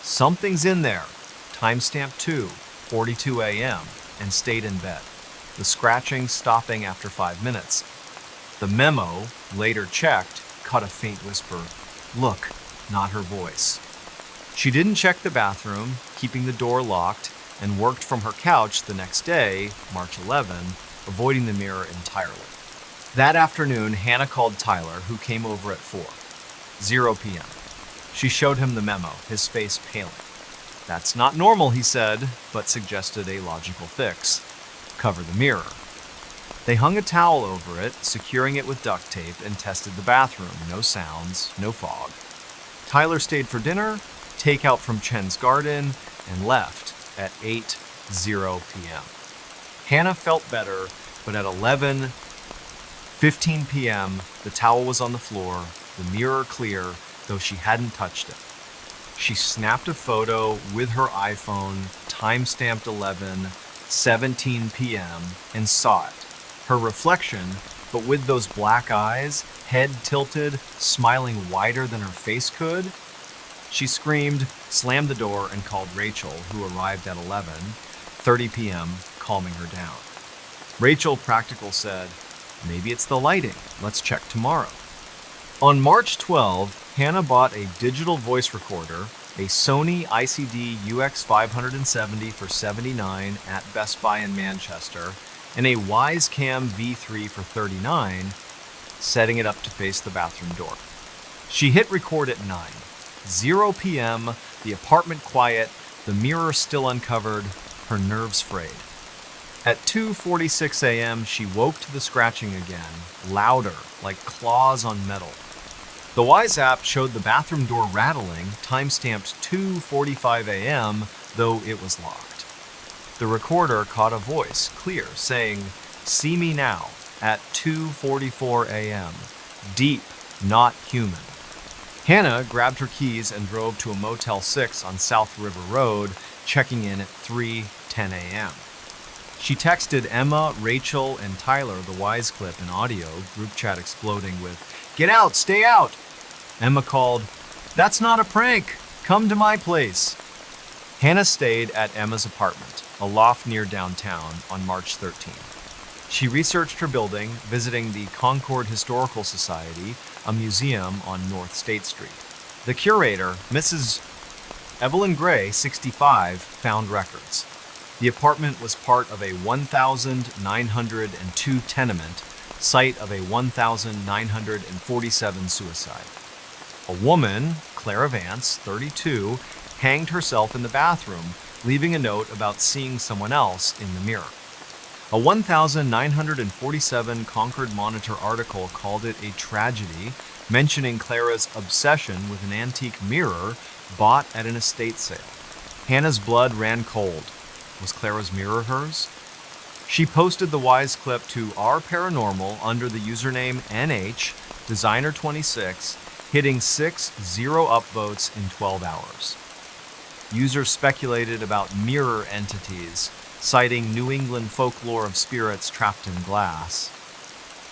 Something's in there. Timestamp 2:42 a.m. and stayed in bed. The scratching stopping after 5 minutes. The memo, later checked, caught a faint whisper. Look, not her voice. She didn't check the bathroom, keeping the door locked, and worked from her couch the next day, March 11, avoiding the mirror entirely. That afternoon, Hannah called Tyler, who came over at 4:00 p.m. She showed him the memo, his face paling. That's not normal, he said, but suggested a logical fix. Cover the mirror. They hung a towel over it, securing it with duct tape, and tested the bathroom. No sounds, no fog. Tyler stayed for dinner, takeout from Chen's Garden, and left at 8:00 p.m. Hannah felt better, but at 11:15 p.m., the towel was on the floor, the mirror clear, though she hadn't touched it. She snapped a photo with her iPhone, time-stamped 11:17 p.m., and saw it. Her reflection, but with those black eyes, head tilted, smiling wider than her face could. She screamed, slammed the door, and called Rachel, who arrived at 11:30 p.m., calming her down. Rachel, practical, said, "Maybe it's the lighting. Let's check tomorrow." On March 12, Hannah bought a digital voice recorder, a Sony ICD UX570 for $79 at Best Buy in Manchester, and a Wisecam V3 for $39, setting it up to face the bathroom door. She hit record at 9:00 p.m., the apartment quiet, the mirror still uncovered, her nerves frayed. At 2:46 a.m., she woke to the scratching again, louder, like claws on metal. The Wise app showed the bathroom door rattling, time-stamped 2:45 a.m., though it was locked. The recorder caught a voice, clear, saying, "See me now," at 2:44 a.m. Deep, not human. Hannah grabbed her keys and drove to a Motel 6 on South River Road, checking in at 3:10 a.m. She texted Emma, Rachel, and Tyler the Wise clip in audio, group chat exploding with, "Get out, stay out!" Emma called, "That's not a prank. Come to my place." Hannah stayed at Emma's apartment, a loft near downtown, on March 13. She researched her building, visiting the Concord Historical Society, a museum on North State Street. The curator, Mrs. Evelyn Gray, 65, found records. The apartment was part of a 1,902 tenement, site of a 1,947 suicide. A woman, Clara Vance, 32, hanged herself in the bathroom, leaving a note about seeing someone else in the mirror. A 1,947 Concord Monitor article called it a tragedy, mentioning Clara's obsession with an antique mirror bought at an estate sale. Hannah's blood ran cold. Was Clara's mirror hers? She posted the Wise clip to Our Paranormal under the username NH Designer 26, hitting 6-0 upvotes in 12 hours. Users speculated about mirror entities, citing New England folklore of spirits trapped in glass.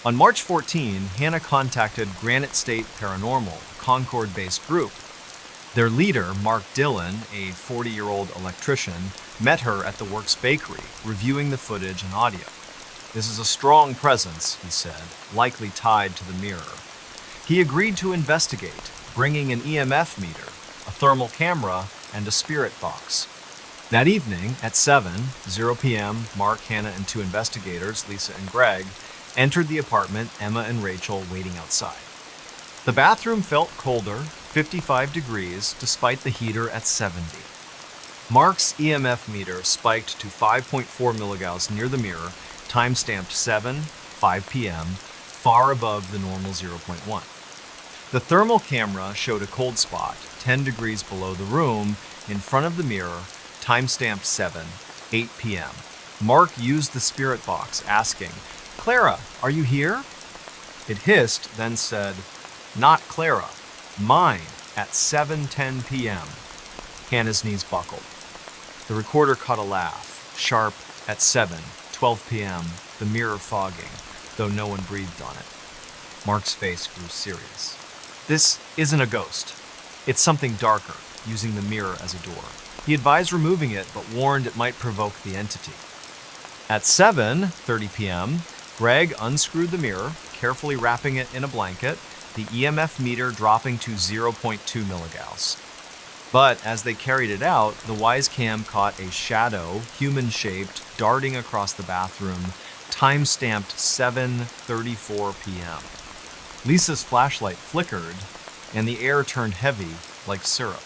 On March 14, Hannah contacted Granite State Paranormal, a Concord-based group. Their leader, Mark Dillon, a 40-year-old electrician, met her at the Works Bakery, reviewing the footage and audio. "This is a strong presence," he said, "likely tied to the mirror." He agreed to investigate, bringing an EMF meter, a thermal camera, and a spirit box. That evening, at 7:00 p.m., Mark, Hannah, and 2 investigators, Lisa and Greg, entered the apartment, Emma and Rachel waiting outside. The bathroom felt colder, 55 degrees, despite the heater at 70. Mark's EMF meter spiked to 5.4 milligauss near the mirror, time-stamped 7:05 p.m., far above the normal 0.1. The thermal camera showed a cold spot, 10 degrees below the room, in front of the mirror, time-stamped 7:08 p.m. Mark used the spirit box, asking, "Clara, are you here?" It hissed, then said, "Not Clara, mine," at 7:10 p.m. Hannah's knees buckled. The recorder caught a laugh, sharp at 7:12 p.m., the mirror fogging, though no one breathed on it. Mark's face grew serious. "This isn't a ghost. It's something darker. using the mirror as a door. He advised removing it, but warned it might provoke the entity. At 7:30 p.m., Greg unscrewed the mirror, carefully wrapping it in a blanket, the EMF meter dropping to 0.2 milligauss. But as they carried it out, the Wise Cam caught a shadow, human-shaped, darting across the bathroom, time-stamped 7:34 p.m. Lisa's flashlight flickered, and the air turned heavy like syrup.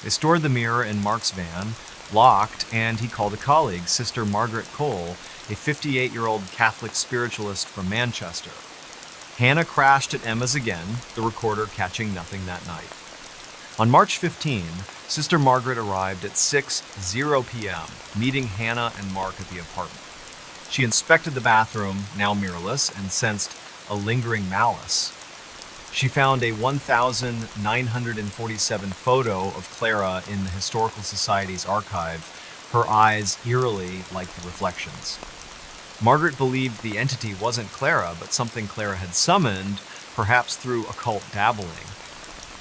They stored the mirror in Mark's van, locked, and he called a colleague, Sister Margaret Cole, a 58-year-old Catholic spiritualist from Manchester. Hannah crashed at Emma's again, the recorder catching nothing that night. On March 15, Sister Margaret arrived at 6:00 p.m., meeting Hannah and Mark at the apartment. She inspected the bathroom, now mirrorless, and sensed a lingering malice. She found a 1,947 photo of Clara in the Historical Society's archive, her eyes eerily like the reflections. Margaret believed the entity wasn't Clara, but something Clara had summoned, perhaps through occult dabbling.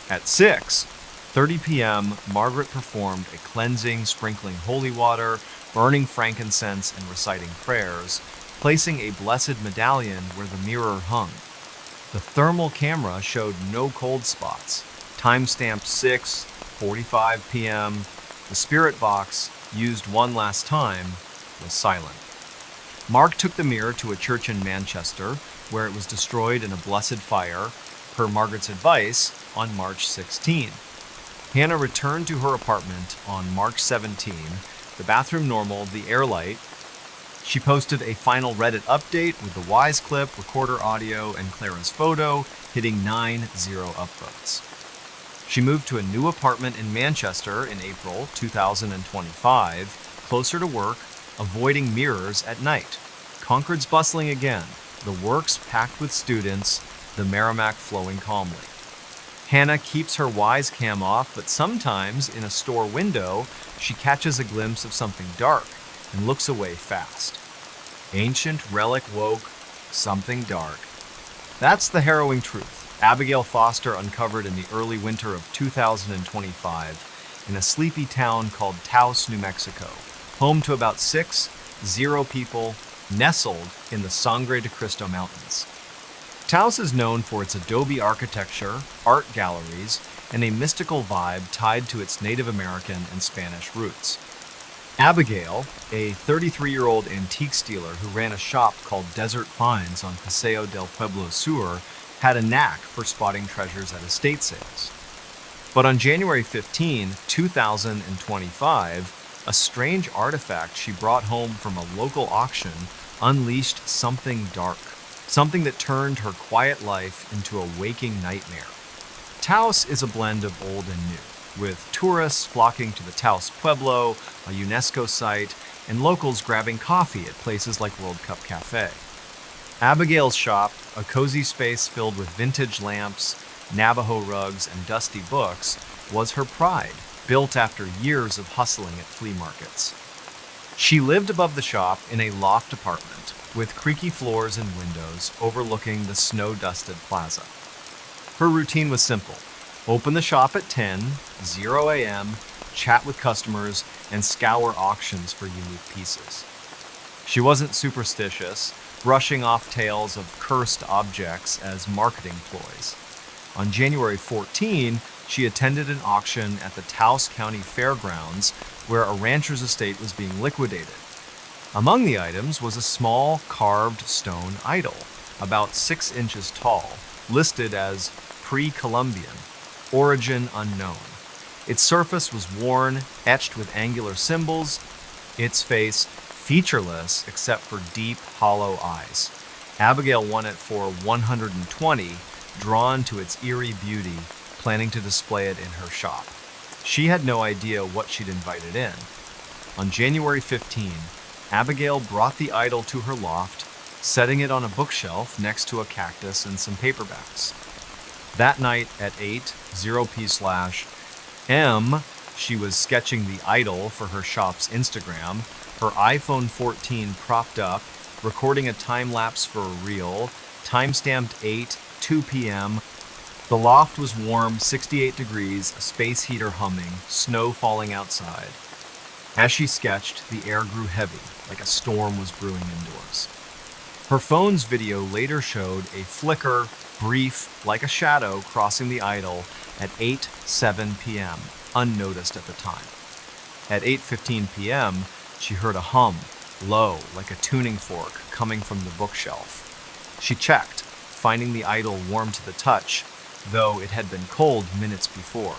At 6:30 p.m., Margaret performed a cleansing, sprinkling holy water, burning frankincense, and reciting prayers, placing a blessed medallion where the mirror hung. The thermal camera showed no cold spots. Time-stamped 6:45 p.m., the spirit box, used one last time, was silent. Mark took the mirror to a church in Manchester, where it was destroyed in a blessed fire, per Margaret's advice, on March 16. Hannah returned to her apartment on March 17, the bathroom normal, the air light. She posted a final Reddit update with the Wise clip, recorder audio, and Clara's photo, hitting 9-0 upvotes. She moved to a new apartment in Manchester in April 2025, closer to work, avoiding mirrors at night. Concord's bustling again, the works packed with students, the Merrimack flowing calmly. Hannah keeps her Wise Cam off, but sometimes, in a store window, she catches a glimpse of something dark and looks away fast. Ancient relic woke, something dark. That's the harrowing truth Abigail Foster uncovered in the early winter of 2025 in a sleepy town called Taos, New Mexico, home to about 6-0 people, nestled in the Sangre de Cristo Mountains. Taos is known for its adobe architecture, art galleries, and a mystical vibe tied to its Native American and Spanish roots. Abigail, a 33-year-old antiques dealer who ran a shop called Desert Finds on Paseo del Pueblo Sur, had a knack for spotting treasures at estate sales. But on January 15, 2025, a strange artifact she brought home from a local auction unleashed something dark, something that turned her quiet life into a waking nightmare. Taos is a blend of old and new, with tourists flocking to the Taos Pueblo, a UNESCO site, and locals grabbing coffee at places like World Cup Cafe. Abigail's shop, a cozy space filled with vintage lamps, Navajo rugs, and dusty books, was her pride, built after years of hustling at flea markets. She lived above the shop in a loft apartment, with creaky floors and windows overlooking the snow-dusted plaza. Her routine was simple: open the shop at 10:00 a.m., chat with customers, and scour auctions for unique pieces. She wasn't superstitious, brushing off tales of cursed objects as marketing ploys. On January 14, she attended an auction at the Taos County Fairgrounds where a rancher's estate was being liquidated. Among the items was a small carved stone idol, about 6 inches tall, listed as pre-Columbian, origin unknown. Its surface was worn, etched with angular symbols, its face featureless except for deep, hollow eyes. Abigail won it for $120, drawn to its eerie beauty, planning to display it in her shop. She had no idea what she'd invited in. On January 15, Abigail brought the idol to her loft, setting it on a bookshelf next to a cactus and some paperbacks. That night at 8:00 p.m, she was sketching the idol for her shop's Instagram, her iPhone 14 propped up, recording a time-lapse for a reel, time-stamped 8:02 p.m. The loft was warm, 68 degrees, a space heater humming, snow falling outside. As she sketched, the air grew heavy, like a storm was brewing indoors. Her phone's video later showed a flicker, brief, like a shadow, crossing the idol at 8:07 p.m., unnoticed at the time. At 8:15 p.m., she heard a hum, low, like a tuning fork, coming from the bookshelf. She checked, finding the idol warm to the touch, though it had been cold minutes before.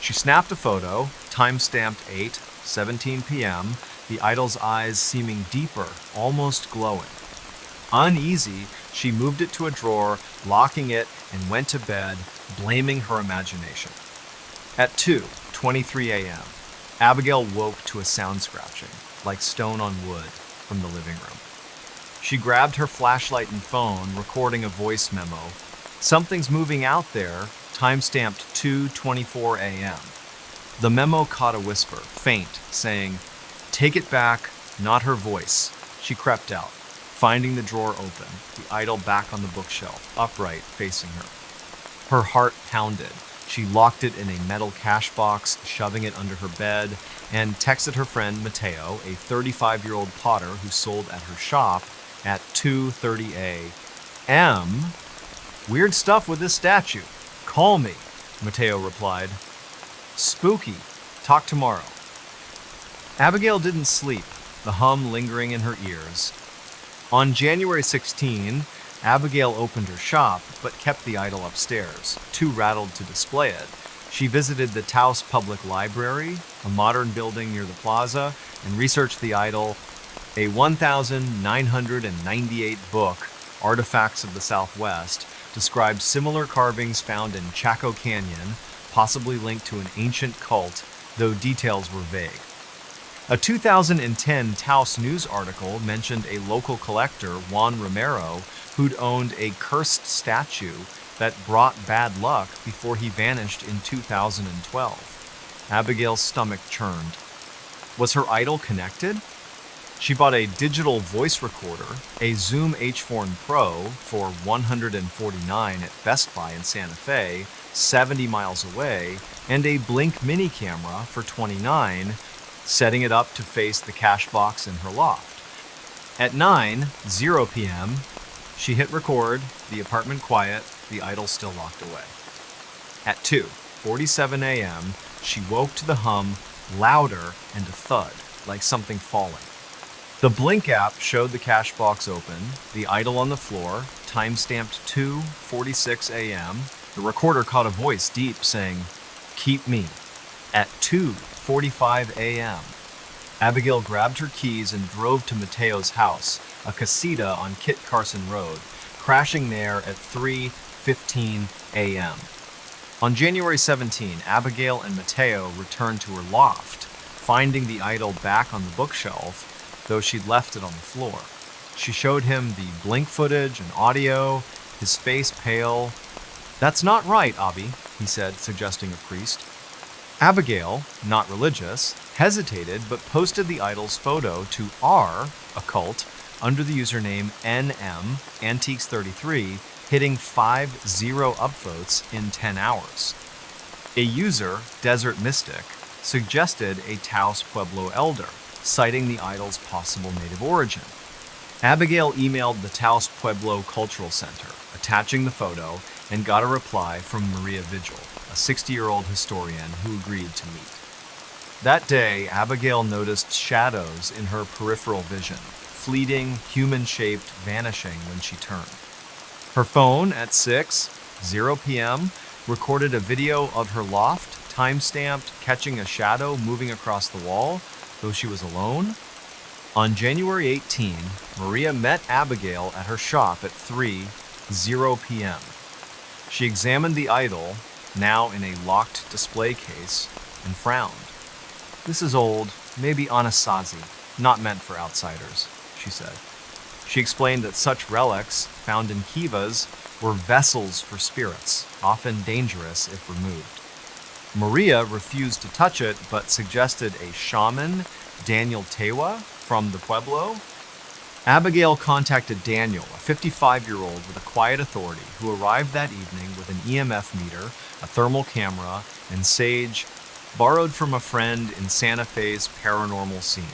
She snapped a photo, time-stamped 8:17 p.m., the idol's eyes seeming deeper, almost glowing. Uneasy, she moved it to a drawer, locking it, and went to bed, blaming her imagination. At 2:23 a.m., Abigail woke to a sound scratching, like stone on wood, from the living room. She grabbed her flashlight and phone, recording a voice memo. "Something's moving out there," time-stamped 2:24 a.m. The memo caught a whisper, faint, saying, "Take it back," not her voice. She crept out, finding the drawer open, the idol back on the bookshelf, upright, facing her. Her heart pounded. She locked it in a metal cash box, shoving it under her bed, and texted her friend Matteo, a 35-year-old potter who sold at her shop, at 2:30 a.m. "Weird stuff with this statue. Call me," Matteo replied. "Spooky. Talk tomorrow." Abigail didn't sleep, the hum lingering in her ears. On January 16, Abigail opened her shop, but kept the idol upstairs, too rattled to display it. She visited the Taos Public Library, a modern building near the plaza, and researched the idol. A 1,998 book, Artifacts of the Southwest, describes similar carvings found in Chaco Canyon, possibly linked to an ancient cult, though details were vague. A 2010 Taos News article mentioned a local collector, Juan Romero, who'd owned a cursed statue that brought bad luck before he vanished in 2012. Abigail's stomach churned. Was her idol connected? She bought a digital voice recorder, a Zoom H4n Pro for $149 at Best Buy in Santa Fe, 70 miles away, and a Blink mini camera for $29, setting it up to face the cash box in her loft. At 9:00 p.m., she hit record, the apartment quiet, the idol still locked away. At 2:47 a.m., she woke to the hum, louder, and a thud, like something falling. The Blink app showed the cash box open, the idol on the floor, time-stamped 2:46 a.m. The recorder caught a voice deep saying, "Keep me." At 2:45 a.m., Abigail grabbed her keys and drove to Mateo's house, a casita on Kit Carson Road, crashing there at 3:15 a.m. On January 17, Abigail and Mateo returned to her loft, finding the idol back on the bookshelf, though she'd left it on the floor. She showed him the Blink footage and audio, his face pale. "That's not right, Abby," he said, suggesting a priest. Abigail, not religious, hesitated but posted the idol's photo to our occult under the username NM Antiques33, hitting 50 upvotes in 10 hours. A user, Desert Mystic, suggested a Taos Pueblo elder, citing the idol's possible native origin. Abigail emailed the Taos Pueblo Cultural Center, attaching the photo, and got a reply from Maria Vigil, a 60-year-old historian who agreed to meet. That day, Abigail noticed shadows in her peripheral vision, fleeting, human-shaped, vanishing when she turned. Her phone at 6:00 p.m. recorded a video of her loft, time-stamped, catching a shadow moving across the wall, though she was alone. On January 18, Maria met Abigail at her shop at 3:00 p.m. She examined the idol, now in a locked display case, and frowned. "This is old, maybe Anasazi, not meant for outsiders," she said. She explained that such relics, found in kivas, were vessels for spirits, often dangerous if removed. Maria refused to touch it, but suggested a shaman, Daniel Tewa, from the Pueblo. Abigail contacted Daniel, a 55-year-old with a quiet authority who arrived that evening with an EMF meter, a thermal camera, and sage borrowed from a friend in Santa Fe's paranormal scene.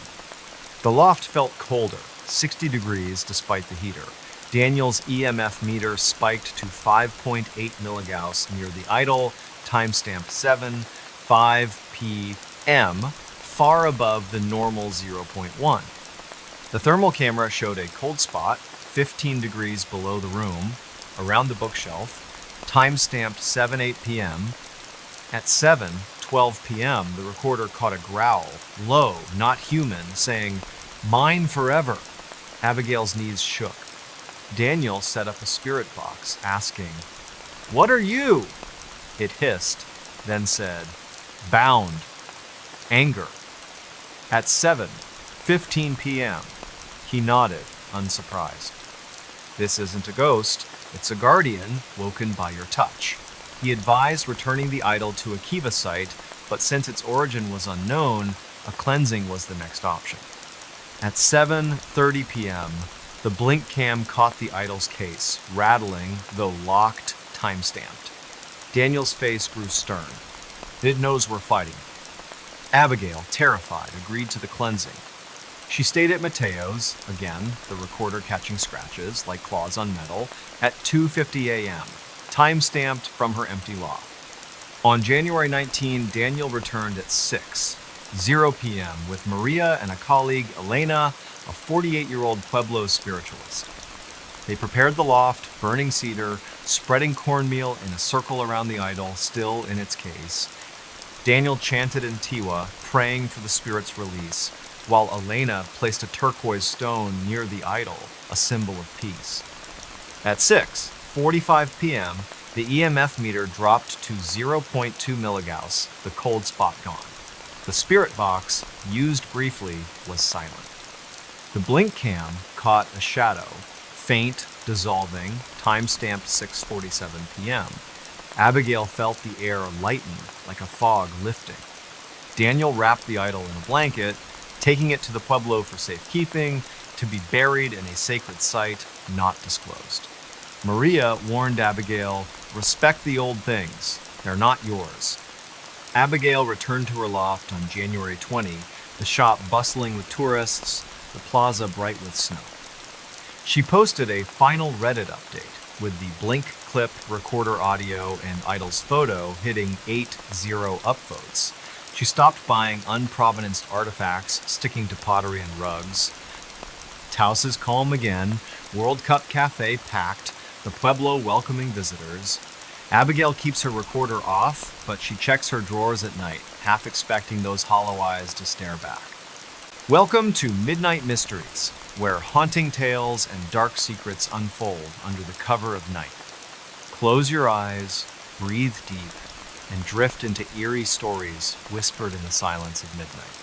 The loft felt colder, 60 degrees despite the heater. Daniel's EMF meter spiked to 5.8 milligauss near the idol, timestamp 7:05 p.m., far above the normal 0.1. The thermal camera showed a cold spot, 15 degrees below the room, around the bookshelf, time-stamped 7:08 p.m. At 7:12 p.m., the recorder caught a growl, low, not human, saying, "Mine forever." Abigail's knees shook. Daniel set up a spirit box, asking, "What are you?" It hissed, then said, "Bound. Anger." At 7:15 p.m., he nodded, unsurprised. "This isn't a ghost, it's a guardian woken by your touch." He advised returning the idol to a Kiva site, but since its origin was unknown, a cleansing was the next option. At 7:30 p.m., the blink cam caught the idol's case, rattling, though locked, time-stamped. Daniel's face grew stern. "It knows we're fighting." Abigail, terrified, agreed to the cleansing. She stayed at Mateo's, again, the recorder catching scratches, like claws on metal, at 2:50 a.m., time-stamped from her empty loft. On January 19, Daniel returned at 6:00 p.m. with Maria and a colleague, Elena, a 48-year-old Pueblo spiritualist. They prepared the loft, burning cedar, spreading cornmeal in a circle around the idol, still in its case. Daniel chanted in Tiwa, praying for the spirit's release, while Elena placed a turquoise stone near the idol, a symbol of peace. At 6:45 p.m., the EMF meter dropped to 0.2 milligauss, the cold spot gone. The spirit box, used briefly, was silent. The blink cam caught a shadow, faint, dissolving, time-stamped 6:47 p.m. Abigail felt the air lighten, like a fog lifting. Daniel wrapped the idol in a blanket, taking it to the Pueblo for safekeeping, to be buried in a sacred site not disclosed. Maria warned Abigail, "Respect the old things. They're not yours." Abigail returned to her loft on January 20, the shop bustling with tourists, the plaza bright with snow. She posted a final Reddit update with the blink clip, recorder audio, and idol's photo hitting 8-0 upvotes. She stopped buying unprovenanced artifacts, sticking to pottery and rugs. Taos is calm again, World Cup Cafe packed, the Pueblo welcoming visitors. Abigail keeps her recorder off, but she checks her drawers at night, half expecting those hollow eyes to stare back. Welcome to Midnight Mysteries, where haunting tales and dark secrets unfold under the cover of night. Close your eyes, breathe deep, and drift into eerie stories whispered in the silence of midnight.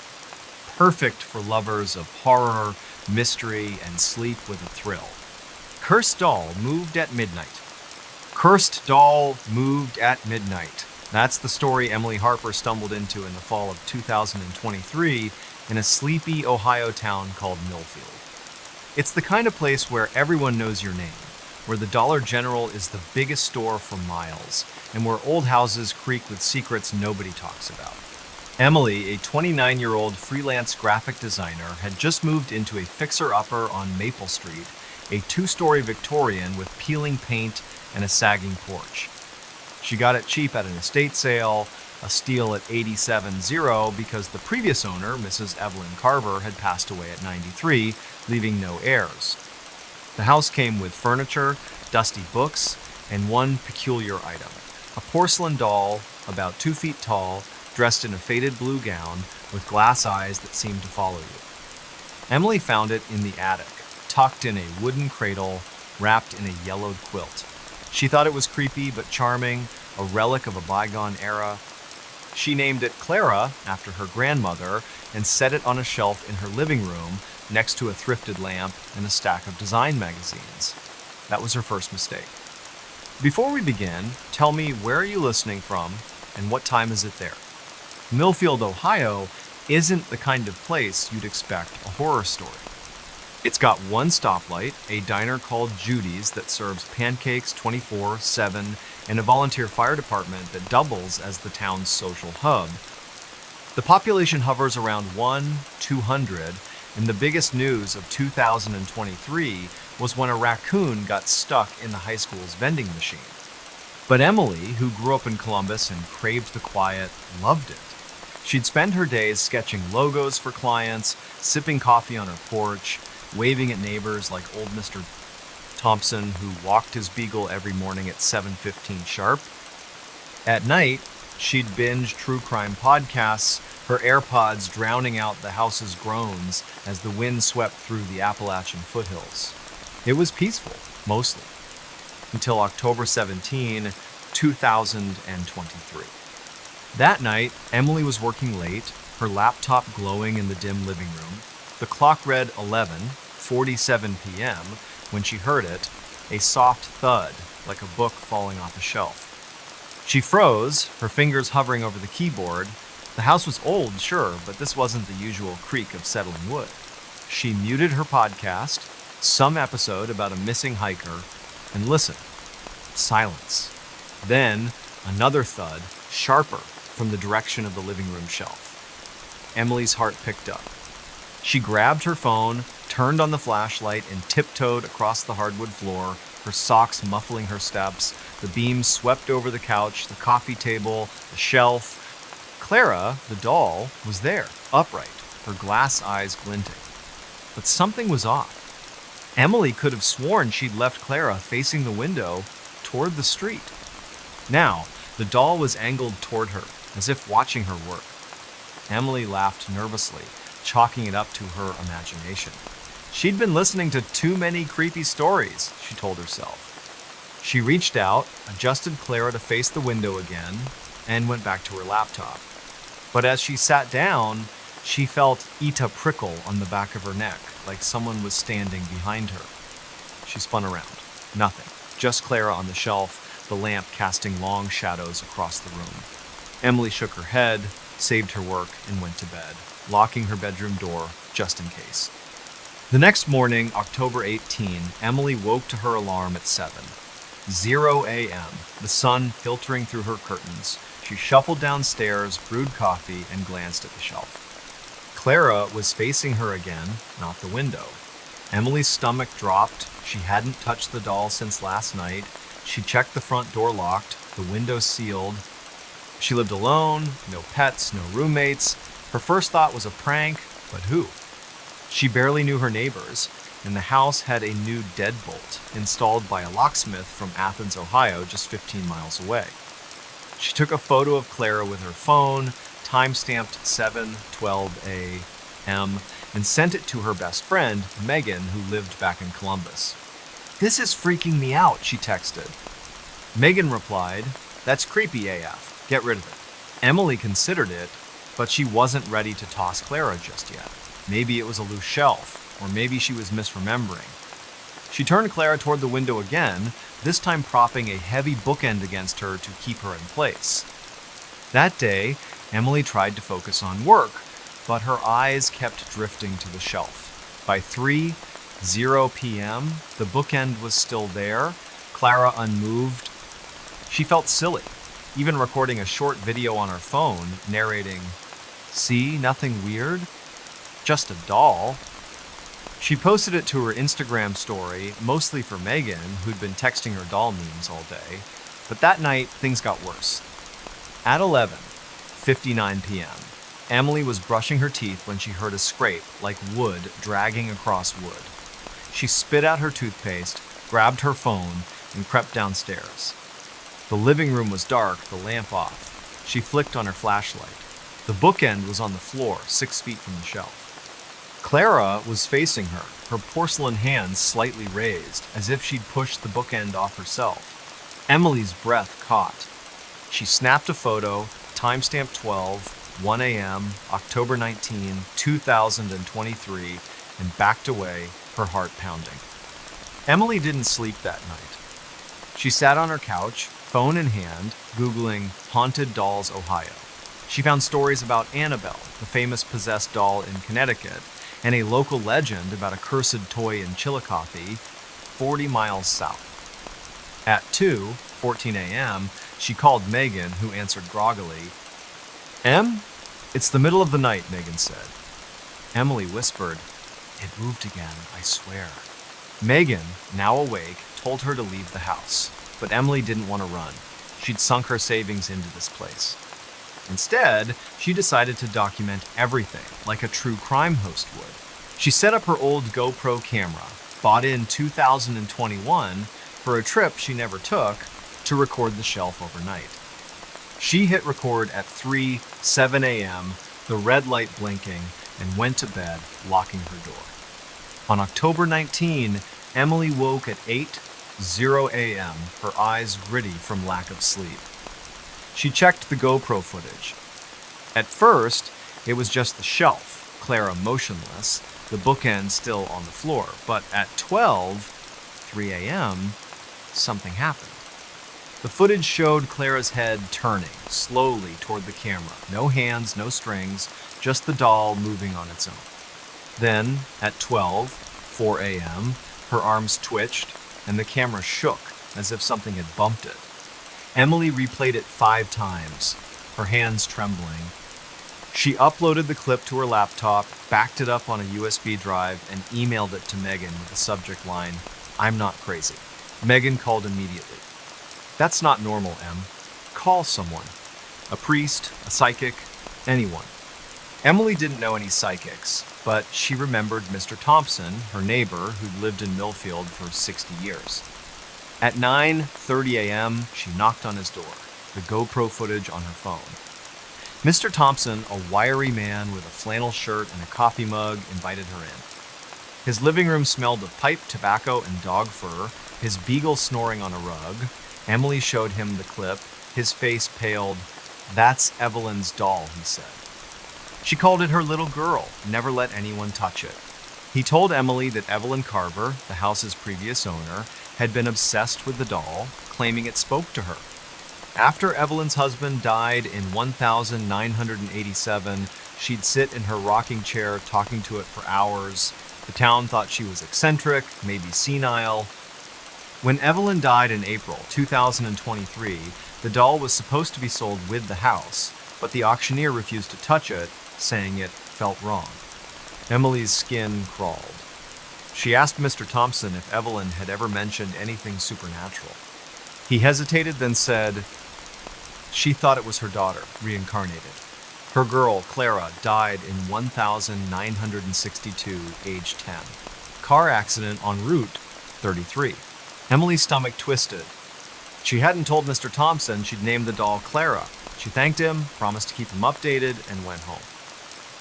Perfect for lovers of horror, mystery, and sleep with a thrill. Cursed Doll moved at midnight. Cursed Doll moved at midnight. That's the story Emily Harper stumbled into in the fall of 2023 in a sleepy Ohio town called Millfield. It's the kind of place where everyone knows your name, where the Dollar General is the biggest store for miles, and where old houses creak with secrets nobody talks about. Emily, a 29-year-old freelance graphic designer, had just moved into a fixer-upper on Maple Street, a 2-story Victorian with peeling paint and a sagging porch. She got it cheap at an estate sale, a steal at 87.0 because the previous owner, Mrs. Evelyn Carver, had passed away at 93, leaving no heirs. The house came with furniture, dusty books, and one peculiar item: a porcelain doll, about 2 feet tall, dressed in a faded blue gown, with glass eyes that seemed to follow you. Emily found it in the attic, tucked in a wooden cradle, wrapped in a yellowed quilt. She thought it was creepy but charming, a relic of a bygone era. She named it Clara, after her grandmother, and set it on a shelf in her living room, next to a thrifted lamp and a stack of design magazines. That was her first mistake. Before we begin, tell me, where are you listening from and what time is it there? Millfield, Ohio isn't the kind of place you'd expect a horror story. It's got one stoplight, a diner called Judy's that serves pancakes 24/7, and a volunteer fire department that doubles as the town's social hub. The population hovers around 200, and the biggest news of 2023 was when a raccoon got stuck in the high school's vending machine. But Emily, who grew up in Columbus and craved the quiet, loved it. She'd spend her days sketching logos for clients, sipping coffee on her porch, waving at neighbors like old Mr. Thompson, who walked his beagle every morning at 7:15 sharp. At night, she'd binge true crime podcasts, her AirPods drowning out the house's groans as the wind swept through the Appalachian foothills. It was peaceful, mostly, until October 17, 2023. That night, Emily was working late, her laptop glowing in the dim living room. The clock read 11:47 p.m. when she heard it, a soft thud, like a book falling off a shelf. She froze, her fingers hovering over the keyboard. The house was old, sure, but this wasn't the usual creak of settling wood. She muted her podcast, some episode about a missing hiker, and listened. Silence. Then, another thud, sharper, from the direction of the living room shelf. Emily's heart picked up. She grabbed her phone, turned on the flashlight, and tiptoed across the hardwood floor, her socks muffling her steps. The beams swept over the couch, the coffee table, the shelf. Clara, the doll, was there, upright, her glass eyes glinting. But something was off. Emily could have sworn she'd left Clara facing the window toward the street. Now, the doll was angled toward her, as if watching her work. Emily laughed nervously, chalking it up to her imagination. She'd been listening to too many creepy stories, she told herself. She reached out, adjusted Clara to face the window again, and went back to her laptop. But as she sat down, she felt Ita prickle on the back of her neck, like someone was standing behind her. She spun around. Nothing. Just Clara on the shelf, the lamp casting long shadows across the room. Emily shook her head, saved her work, and went to bed, locking her bedroom door just in case. The next morning, October 18, Emily woke to her alarm at 7:00 a.m., the sun filtering through her curtains. She shuffled downstairs, brewed coffee, and glanced at the shelf. Clara was facing her again, not the window. Emily's stomach dropped. She hadn't touched the doll since last night. She checked the front door locked, the window sealed. She lived alone, no pets, no roommates. Her first thought was a prank, but who? She barely knew her neighbors, and the house had a new deadbolt installed by a locksmith from Athens, Ohio, just 15 miles away. She took a photo of Clara with her phone, time-stamped 7:12 a.m., and sent it to her best friend, Megan, who lived back in Columbus. "This is freaking me out," she texted. Megan replied, "That's creepy AF. Get rid of it." Emily considered it, but she wasn't ready to toss Clara just yet. Maybe it was a loose shelf, or maybe she was misremembering. She turned Clara toward the window again, this time propping a heavy bookend against her to keep her in place. That day, Emily tried to focus on work, but her eyes kept drifting to the shelf. By 3:00 p.m., the bookend was still there, Clara unmoved. She felt silly, even recording a short video on her phone, narrating, "See, nothing weird? Just a doll." She posted it to her Instagram story, mostly for Megan, who'd been texting her doll memes all day. But that night, things got worse. At 11:59 p.m., Emily was brushing her teeth when she heard a scrape, like wood dragging across wood. She spit out her toothpaste, grabbed her phone, and crept downstairs. The living room was dark, the lamp off. She flicked on her flashlight. The bookend was on the floor, 6 feet from the shelf. Clara was facing her, her porcelain hands slightly raised, as if she'd pushed the bookend off herself. Emily's breath caught. She snapped a photo, timestamp 1 a.m., October 19, 2023, and backed away, her heart pounding. Emily didn't sleep that night. She sat on her couch, phone in hand, Googling Haunted Dolls, Ohio. She found stories about Annabelle, the famous possessed doll in Connecticut, and a local legend about a cursed toy in Chillicothe, 40 miles south. At 2:14 a.m., she called Megan, who answered groggily. "Em? It's the middle of the night," Megan said. Emily whispered, "It moved again, I swear." Megan, now awake, told her to leave the house, but Emily didn't want to run. She'd sunk her savings into this place. Instead, she decided to document everything, like a true crime host would. She set up her old GoPro camera, bought in 2021 for a trip she never took, to record the shelf overnight. She hit record at 3:07 a.m., the red light blinking, and went to bed, locking her door. On October 19, Emily woke at 8:00 a.m., her eyes gritty from lack of sleep. She checked the GoPro footage. At first, it was just the shelf, Clara motionless, the bookend still on the floor. But at 12:03 a.m., something happened. The footage showed Clara's head turning slowly toward the camera. No hands, no strings, just the doll moving on its own. Then, at 12:04 a.m., her arms twitched and the camera shook as if something had bumped it. Emily replayed it 5 times, her hands trembling. She uploaded the clip to her laptop, backed it up on a USB drive, and emailed it to Megan with the subject line, "I'm not crazy." Megan called immediately. "That's not normal, Em. Call someone. A priest, a psychic, anyone." Emily didn't know any psychics, but she remembered Mr. Thompson, her neighbor, who'd lived in Millfield for 60 years. At 9:30 a.m., she knocked on his door, the GoPro footage on her phone. Mr. Thompson, a wiry man with a flannel shirt and a coffee mug, invited her in. His living room smelled of pipe, tobacco, and dog fur, his beagle snoring on a rug. Emily showed him the clip. His face paled. "That's Evelyn's doll," he said. She called it her little girl, never let anyone touch it. He told Emily that Evelyn Carver, the house's previous owner, had been obsessed with the doll, claiming it spoke to her. After Evelyn's husband died in 1987, she'd sit in her rocking chair talking to it for hours. The town thought she was eccentric, maybe senile. When Evelyn died in April 2023, the doll was supposed to be sold with the house, but the auctioneer refused to touch it, saying it felt wrong. Emily's skin crawled. She asked Mr. Thompson if Evelyn had ever mentioned anything supernatural. He hesitated, then said, "She thought it was her daughter, reincarnated. Her girl, Clara, died in 1962, age 10. Car accident en route 33. Emily's stomach twisted. She hadn't told Mr. Thompson she'd named the doll Clara. She thanked him, promised to keep him updated, and went home.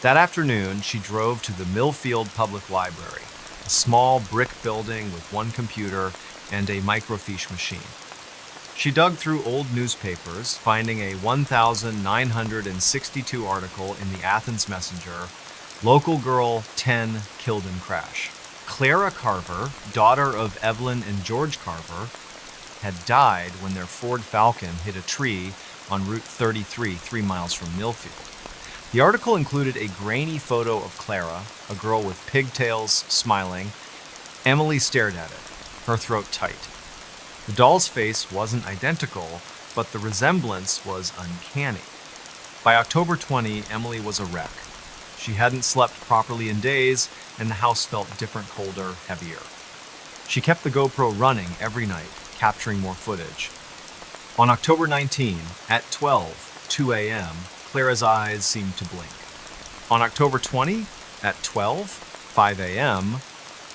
That afternoon, she drove to the Millfield Public Library, a small brick building with one computer and a microfiche machine. She dug through old newspapers, finding a 1962 article in the Athens Messenger, "Local girl 10 killed in crash." Clara Carver, daughter of Evelyn and George Carver, had died when their Ford Falcon hit a tree on Route 33, 3 miles from Millfield. The article included a grainy photo of Clara, a girl with pigtails, smiling. Emily stared at it, her throat tight. The doll's face wasn't identical, but the resemblance was uncanny. By October 20, Emily was a wreck. She hadn't slept properly in days, and the house felt different, colder, heavier. She kept the GoPro running every night, capturing more footage. On October 19, at 12:02 a.m., Clara's eyes seemed to blink. On October 20, at 12:05 a.m.,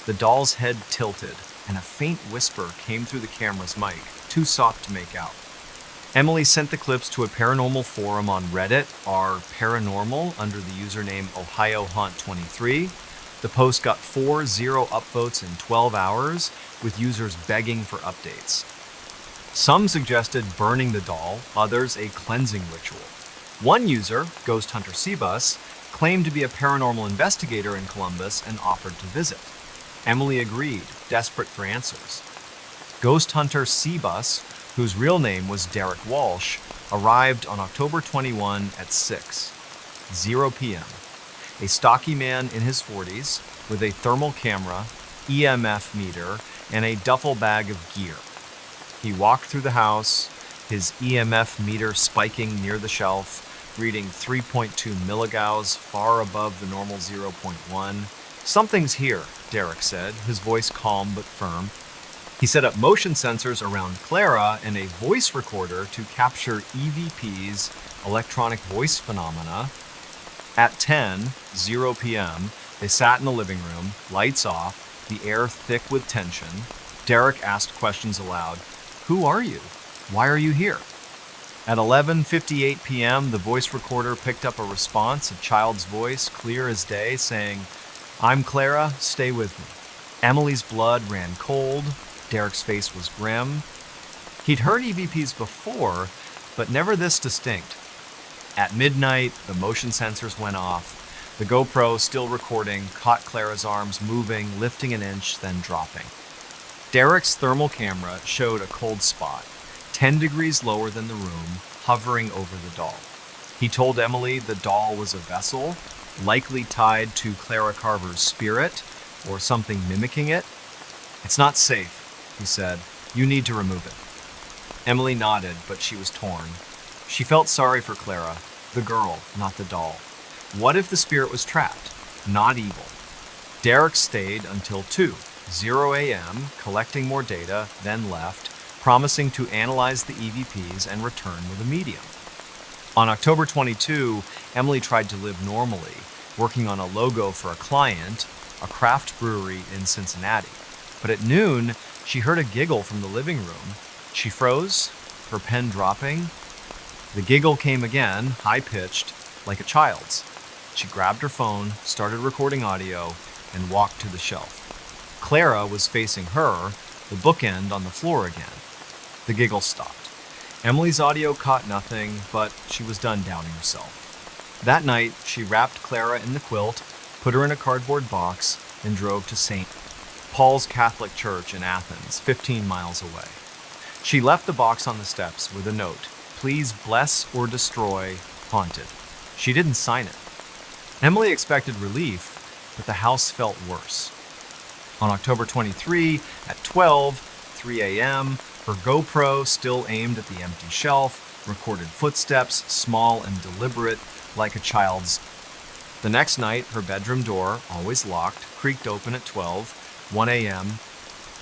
the doll's head tilted, and a faint whisper came through the camera's mic, too soft to make out. Emily sent the clips to a paranormal forum on Reddit, r paranormal, under the username OhioHaunt23. The post got 40 upvotes in 12 hours, with users begging for updates. Some suggested burning the doll, others a cleansing ritual. One user, Ghost Hunter Cbus, claimed to be a paranormal investigator in Columbus and offered to visit. Emily agreed, desperate for answers. Ghost Hunter Cbus, whose real name was Derek Walsh, arrived on October 21 at 6:00 p.m. A stocky man in his 40s with a thermal camera, EMF meter, and a duffel bag of gear. He walked through the house, his EMF meter spiking near the shelf, reading 3.2 milligauss, far above the normal zero point 0.1. "Something's here," Derek said, his voice calm but firm. He set up motion sensors around Clara and a voice recorder to capture EVP's electronic voice phenomena. At 10:00 p.m., they sat in the living room, lights off, the air thick with tension. Derek asked questions aloud. "Who are you? Why are you here?" At 11:58 p.m., the voice recorder picked up a response, a child's voice, clear as day, saying, "I'm Clara, stay with me." Emily's blood ran cold. Derek's face was grim. He'd heard EVPs before, but never this distinct. At midnight, the motion sensors went off. The GoPro, still recording, caught Clara's arms moving, lifting an inch, then dropping. Derek's thermal camera showed a cold spot, 10 degrees lower than the room, hovering over the doll. He told Emily the doll was a vessel, likely tied to Clara Carver's spirit, or something mimicking it. "It's not safe," he said. "You need to remove it." Emily nodded, but she was torn. She felt sorry for Clara, the girl, not the doll. What if the spirit was trapped, not evil? Derek stayed until 2:00 a.m., collecting more data, then left, promising to analyze the EVPs and return with a medium. On October 22, Emily tried to live normally, working on a logo for a client, a craft brewery in Cincinnati. But at noon, she heard a giggle from the living room. She froze, her pen dropping. The giggle came again, high-pitched, like a child's. She grabbed her phone, started recording audio, and walked to the shelf. Clara was facing her, the bookend on the floor again. The giggle stopped. Emily's audio caught nothing, but she was done doubting herself. That night, she wrapped Clara in the quilt, put her in a cardboard box, and drove to St. Paul's Catholic Church in Athens, 15 miles away. She left the box on the steps with a note, "Please bless or destroy, haunted." She didn't sign it. Emily expected relief, but the house felt worse. On October 23, at 12:03 a.m., her GoPro, still aimed at the empty shelf, recorded footsteps, small and deliberate, like a child's. The next night, her bedroom door, always locked, creaked open at 12:01 a.m.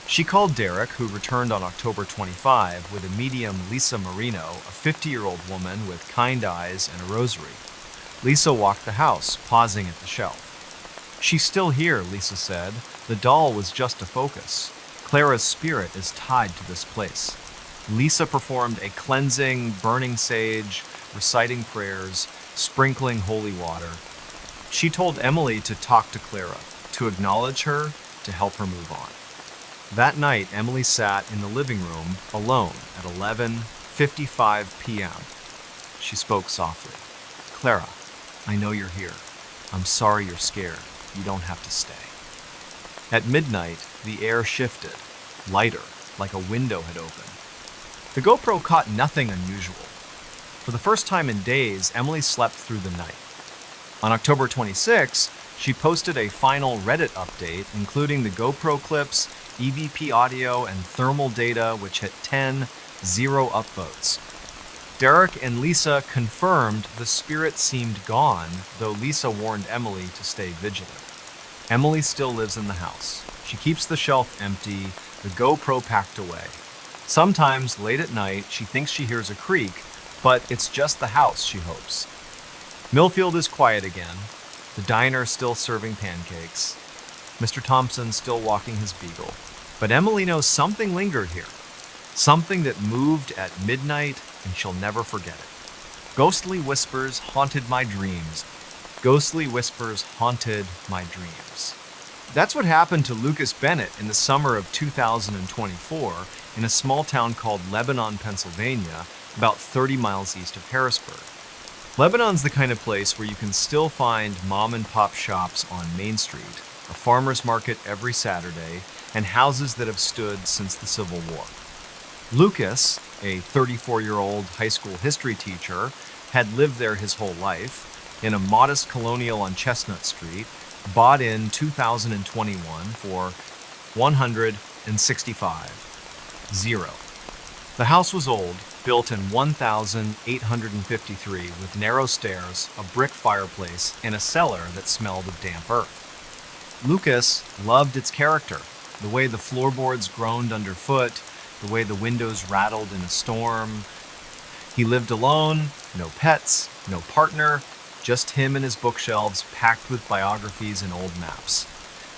She called Derek, who returned on October 25 with a medium Lisa Marino, a 50-year-old woman with kind eyes and a rosary. Lisa walked the house, pausing at the shelf. "She's still here," Lisa said. "The doll was just a focus. Clara's spirit is tied to this place." Lisa performed a cleansing, burning sage, reciting prayers, sprinkling holy water. She told Emily to talk to Clara, to acknowledge her, to help her move on. That night, Emily sat in the living room alone at 11:55 p.m. She spoke softly. "Clara, I know you're here. I'm sorry you're scared. You don't have to stay." At midnight, the air shifted, lighter, like a window had opened. The GoPro caught nothing unusual. For the first time in days, Emily slept through the night. On October 26, she posted a final Reddit update, including the GoPro clips, EVP audio, and thermal data, which hit 10-0 upvotes. Derek and Lisa confirmed the spirit seemed gone, though Lisa warned Emily to stay vigilant. Emily still lives in the house. She keeps the shelf empty, the GoPro packed away. Sometimes, late at night, she thinks she hears a creak, but it's just the house, she hopes. Millfield is quiet again. The diner still serving pancakes. Mr. Thompson still walking his beagle. But Emily knows something lingered here. Something that moved at midnight, and she'll never forget it. Ghostly whispers haunted my dreams. Ghostly whispers haunted my dreams. That's what happened to Lucas Bennett in the summer of 2024 in a small town called Lebanon, Pennsylvania, about 30 miles east of Harrisburg. Lebanon's the kind of place where you can still find mom and pop shops on Main Street, a farmer's market every Saturday, and houses that have stood since the Civil War. Lucas, a 34-year-old high school history teacher, had lived there his whole life in a modest colonial on Chestnut Street, bought in 2021 for 165. Zero. The house was old, built in 1853 with narrow stairs, a brick fireplace, and a cellar that smelled of damp earth. Lucas loved its character, the way the floorboards groaned underfoot, the way the windows rattled in a storm. He lived alone, no pets, no partner, just him and his bookshelves packed with biographies and old maps.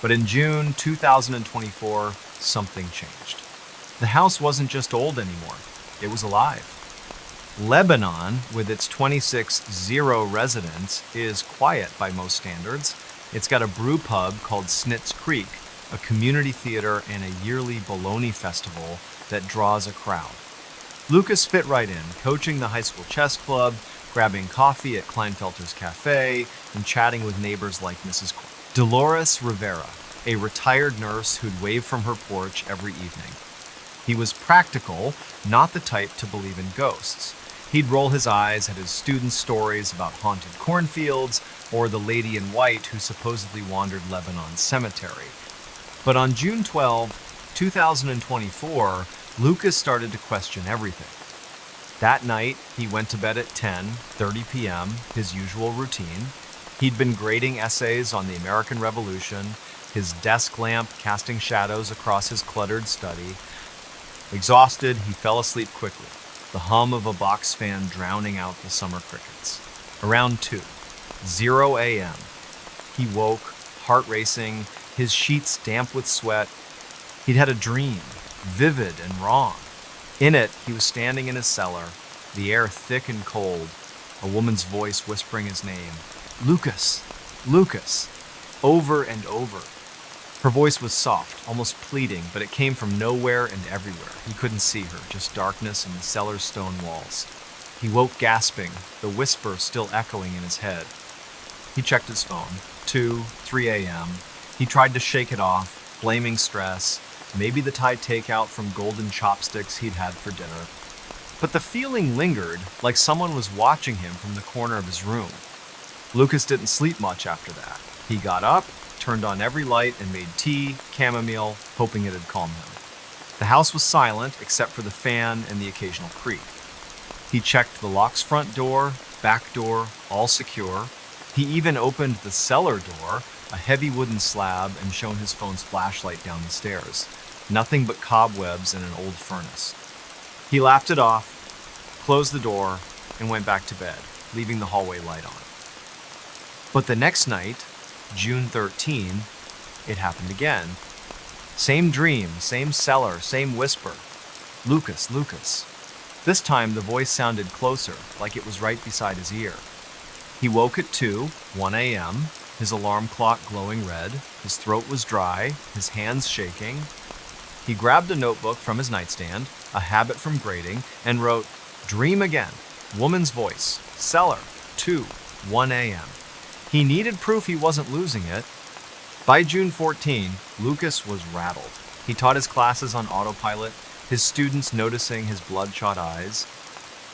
But in June 2024, something changed. The house wasn't just old anymore, it was alive. Lebanon, with its 26 residents, is quiet by most standards. It's got a brew pub called Snitz Creek, a community theater, and a yearly bologna festival that draws a crowd. Lucas fit right in, coaching the high school chess club, grabbing coffee at Kleinfelter's Cafe, and chatting with neighbors like Mrs. Dolores Rivera, a retired nurse who'd wave from her porch every evening. He was practical, not the type to believe in ghosts. He'd roll his eyes at his students' stories about haunted cornfields or the lady in white who supposedly wandered Lebanon's cemetery. But on June 12, 2024, Lucas started to question everything. That night, he went to bed at 10:30 p.m., his usual routine. He'd been grading essays on the American Revolution, his desk lamp casting shadows across his cluttered study. Exhausted, he fell asleep quickly, the hum of a box fan drowning out the summer crickets. Around 2:00 a.m., he woke, heart racing, his sheets damp with sweat. He'd had a dream, vivid and wrong. In it, he was standing in his cellar, the air thick and cold, a woman's voice whispering his name, "Lucas, Lucas," over and over. Her voice was soft, almost pleading, but it came from nowhere and everywhere. He couldn't see her, just darkness and the cellar's stone walls. He woke gasping, the whisper still echoing in his head. He checked his phone. 2:03 a.m. He tried to shake it off, blaming stress, maybe the Thai takeout from golden chopsticks he'd had for dinner. But the feeling lingered, like someone was watching him from the corner of his room. Lucas didn't sleep much after that. He got up, turned on every light, and made tea, chamomile, hoping it'd calm him. The house was silent, except for the fan and the occasional creak. He checked the lock's front door, back door, all secure. He even opened the cellar door, a heavy wooden slab, and shone his phone's flashlight down the stairs. Nothing but cobwebs and an old furnace. He laughed it off, closed the door, and went back to bed, leaving the hallway light on. But the next night, June 13, it happened again. Same dream, same cellar, same whisper. "Lucas, Lucas." This time the voice sounded closer, like it was right beside his ear. He woke at 2:01 a.m., his alarm clock glowing red, his throat was dry, his hands shaking. He grabbed a notebook from his nightstand, a habit from grading, and wrote, "Dream again, woman's voice, cellar, 2:01 a.m." He needed proof he wasn't losing it. By June 14, Lucas was rattled. He taught his classes on autopilot, his students noticing his bloodshot eyes.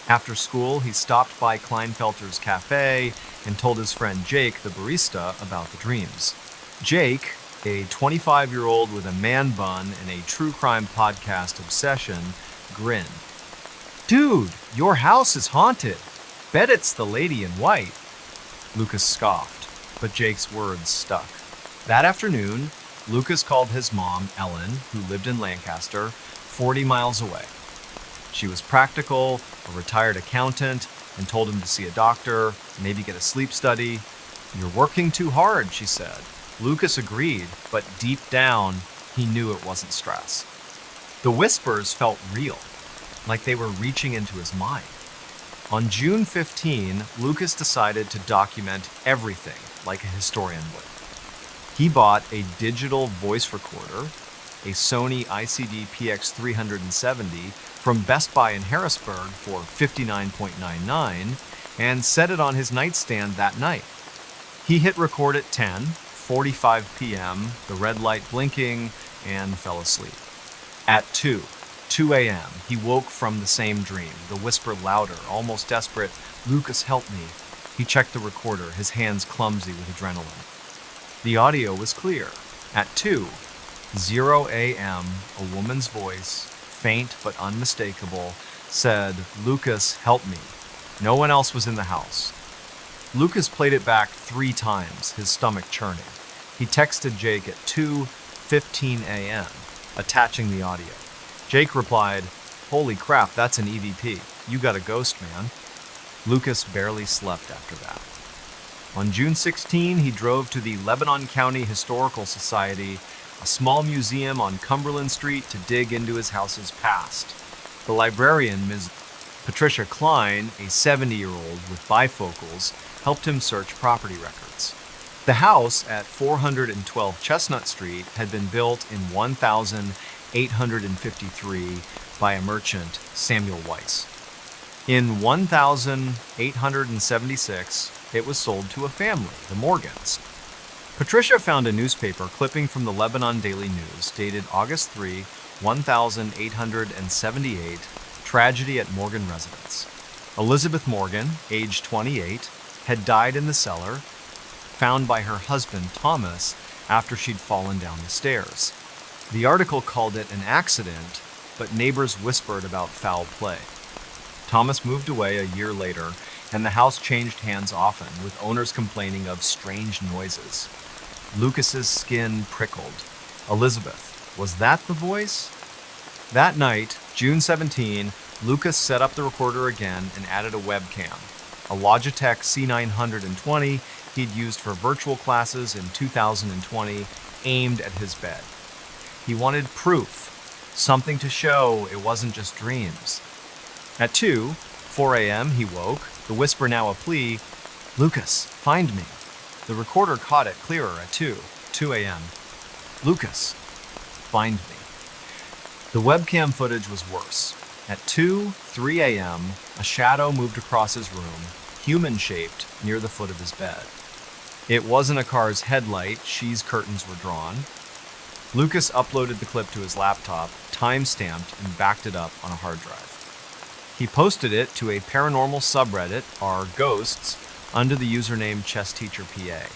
After school, he stopped by Kleinfelter's Cafe and told his friend Jake, the barista, about the dreams. Jake, a 25-year-old with a man bun and a true crime podcast obsession, grinned. "Dude, your house is haunted. Bet it's the lady in white." Lucas scoffed, but Jake's words stuck. That afternoon, Lucas called his mom, Ellen, who lived in Lancaster, 40 miles away. She was practical, a retired accountant, and told him to see a doctor, maybe get a sleep study. "You're working too hard," she said. Lucas agreed, but deep down, he knew it wasn't stress. The whispers felt real, like they were reaching into his mind. On June 15, Lucas decided to document everything like a historian would. He bought a digital voice recorder, a Sony ICD PX370 from Best Buy in Harrisburg for $59.99, and set it on his nightstand that night. He hit record at 10:45 p.m., the red light blinking, and fell asleep. At 2, 2 a.m., he woke from the same dream, the whisper louder, almost desperate, "Lucas, help me." He checked the recorder, his hands clumsy with adrenaline. The audio was clear. At 2:00 a.m., a woman's voice, faint but unmistakable, said, "Lucas, help me." No one else was in the house. Lucas played it back 3 times, his stomach churning. He texted Jake at 2:15 a.m., attaching the audio. Jake replied, "Holy crap, that's an EVP. You got a ghost, man." Lucas barely slept after that. On June 16, he drove to the Lebanon County Historical Society, a small museum on Cumberland Street, to dig into his house's past. The librarian, Ms. Patricia Klein, a 70-year-old with bifocals, helped him search property records. The house at 412 Chestnut Street had been built in 1853 by a merchant, Samuel Weiss. In 1876, it was sold to a family, the Morgans. Patricia found a newspaper clipping from the Lebanon Daily News, dated August 3, 1878, tragedy at Morgan residence. Elizabeth Morgan, age 28, had died in the cellar, found by her husband Thomas after she'd fallen down the stairs. The article called it an accident, but neighbors whispered about foul play. Thomas moved away a year later, and the house changed hands often, with owners complaining of strange noises. Lucas's skin prickled. Elizabeth, was that the voice? That night, June 17, Lucas set up the recorder again and added a webcam, a Logitech C920 he'd used for virtual classes in 2020, aimed at his bed. He wanted proof, something to show it wasn't just dreams. At 4 a.m., he woke, the whisper now a plea, "Lucas, find me." The recorder caught it clearer at 2 a.m. "Lucas, find me." The webcam footage was worse. At 3 a.m., a shadow moved across his room, human-shaped, near the foot of his bed. It wasn't a car's headlight, she's curtains were drawn. Lucas uploaded the clip to his laptop, time-stamped, and backed it up on a hard drive. He posted it to a paranormal subreddit, r Ghosts, under the username ChessTeacherPA.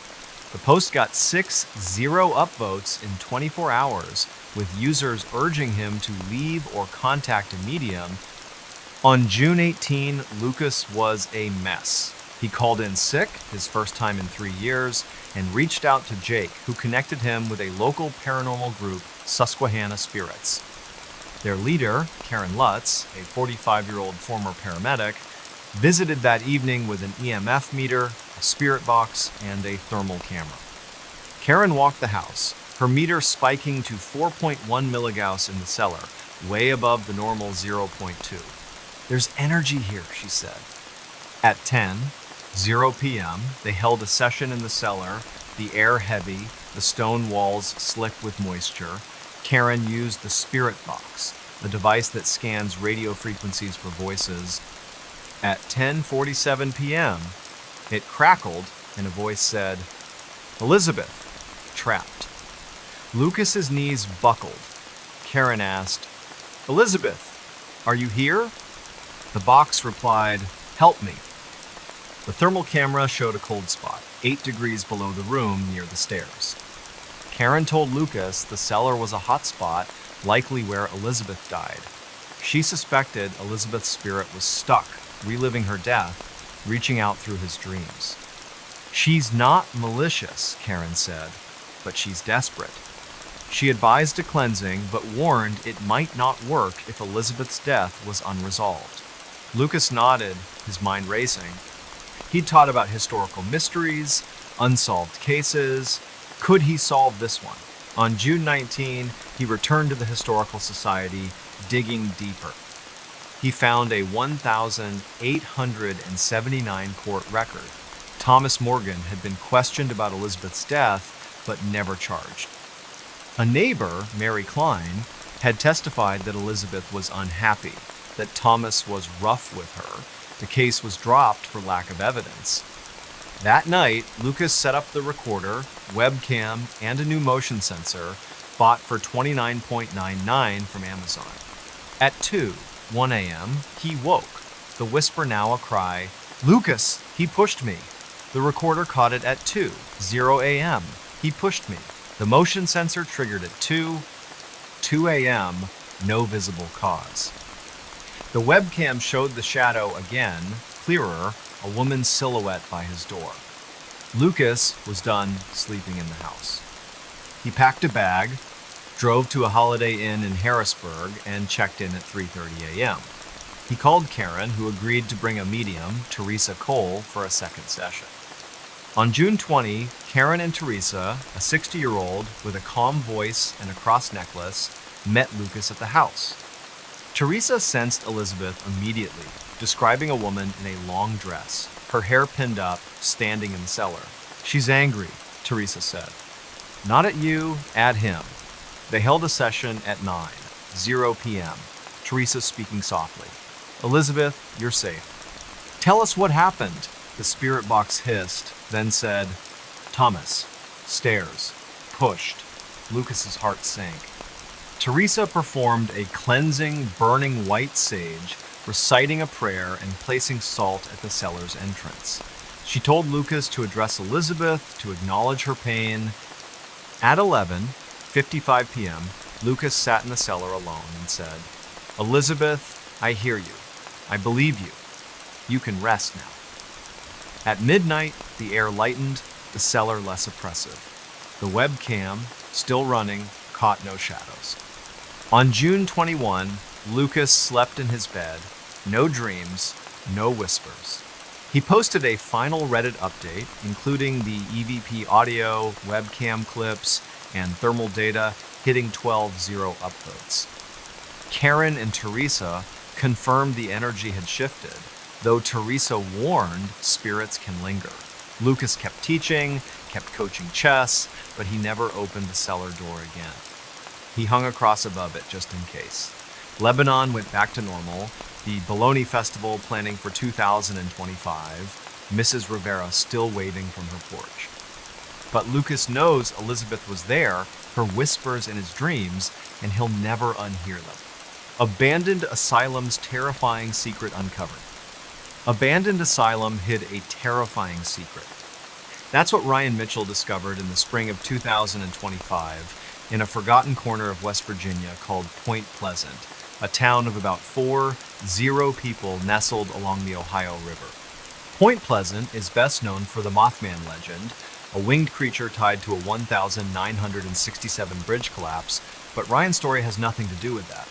The post got 6 upvotes in 24 hours, with users urging him to leave or contact a medium. On June 18, Lucas was a mess. He called in sick, his first time in 3 years, and reached out to Jake, who connected him with a local paranormal group, Susquehanna Spirits. Their leader, Karen Lutz, a 45-year-old former paramedic, visited that evening with an EMF meter, a spirit box, and a thermal camera. Karen walked the house, her meter spiking to 4.1 milligauss in the cellar, way above the normal 0.2. "There's energy here," she said. At 10:00 p.m., they held a session in the cellar, the air heavy, the stone walls slick with moisture. Karen used the spirit box, a device that scans radio frequencies for voices. At 10:47 p.m., it crackled, and a voice said, "Elizabeth, trapped." Lucas's knees buckled. Karen asked, "Elizabeth, are you here?" The box replied, "Help me." The thermal camera showed a cold spot, 8 degrees below the room near the stairs. Karen told Lucas the cellar was a hot spot, likely where Elizabeth died. She suspected Elizabeth's spirit was stuck, reliving her death, reaching out through his dreams. "She's not malicious," Karen said, "but she's desperate." She advised a cleansing, but warned it might not work if Elizabeth's death was unresolved. Lucas nodded, his mind racing. He'd taught about historical mysteries, unsolved cases. Could he solve this one? On June 19, he returned to the Historical Society, digging deeper. He found a 1,879 court record. Thomas Morgan had been questioned about Elizabeth's death, but never charged. A neighbor, Mary Klein, had testified that Elizabeth was unhappy, that Thomas was rough with her. The case was dropped for lack of evidence. That night, Lucas set up the recorder, webcam, and a new motion sensor, bought for $29.99 from Amazon. At 1 a.m., he woke, the whisper now a cry, "Lucas, he pushed me." The recorder caught it at 2:00 a.m. He pushed me. The motion sensor triggered at 2 a.m., no visible cause. The webcam showed the shadow again, clearer, a woman's silhouette by his door. Lucas was done sleeping in the house. He packed a bag, drove to a Holiday Inn in Harrisburg, and checked in at 3:30 a.m. He called Karen, who agreed to bring a medium, Teresa Cole, for a second session. On June 20, Karen and Teresa, a 60-year-old with a calm voice and a cross necklace, met Lucas at the house. Teresa sensed Elizabeth immediately, describing a woman in a long dress, her hair pinned up, standing in the cellar. "She's angry," Teresa said. "Not at you, at him." They held a session at 9:00 p.m., Teresa speaking softly. "Elizabeth, you're safe." "Tell us what happened," the spirit box hissed, then said, "Thomas, stairs, pushed." Lucas's heart sank. Teresa performed a cleansing, burning white sage, reciting a prayer and placing salt at the cellar's entrance. She told Lucas to address Elizabeth, to acknowledge her pain. At 11:55 p.m., Lucas sat in the cellar alone and said, "Elizabeth, I hear you. I believe you. You can rest now." At midnight, the air lightened, the cellar less oppressive. The webcam, still running, caught no shadows. On June 21, Lucas slept in his bed, no dreams, no whispers. He posted a final Reddit update, including the EVP audio, webcam clips, and thermal data, hitting 12:00 upvotes. Karen and Teresa confirmed the energy had shifted, though Teresa warned spirits can linger. Lucas kept teaching, kept coaching chess, but he never opened the cellar door again. He hung a cross above it just in case. Lebanon went back to normal, the Bologna Festival planning for 2025, Mrs. Rivera still waving from her porch. But Lucas knows Elizabeth was there, her whispers in his dreams, and he'll never unhear them. Abandoned Asylum's terrifying secret uncovered. Abandoned Asylum hid a terrifying secret. That's what Ryan Mitchell discovered in the spring of 2025 in a forgotten corner of West Virginia called Point Pleasant, a town of about 40 people nestled along the Ohio River. Point Pleasant is best known for the Mothman legend, a winged creature tied to a 1967 bridge collapse, but Ryan's story has nothing to do with that.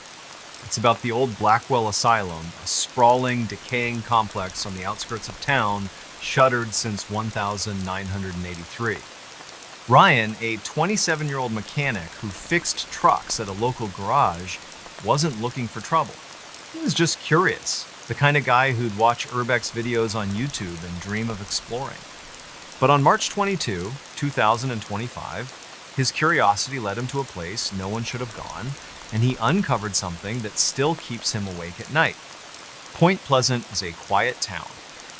It's about the old Blackwell Asylum, a sprawling, decaying complex on the outskirts of town, shuttered since 1983. Ryan, a 27-year-old mechanic who fixed trucks at a local garage, wasn't looking for trouble. He was just curious, the kind of guy who'd watch Urbex videos on YouTube and dream of exploring. But on March 22, 2025, his curiosity led him to a place no one should have gone, and he uncovered something that still keeps him awake at night. Point Pleasant is a quiet town,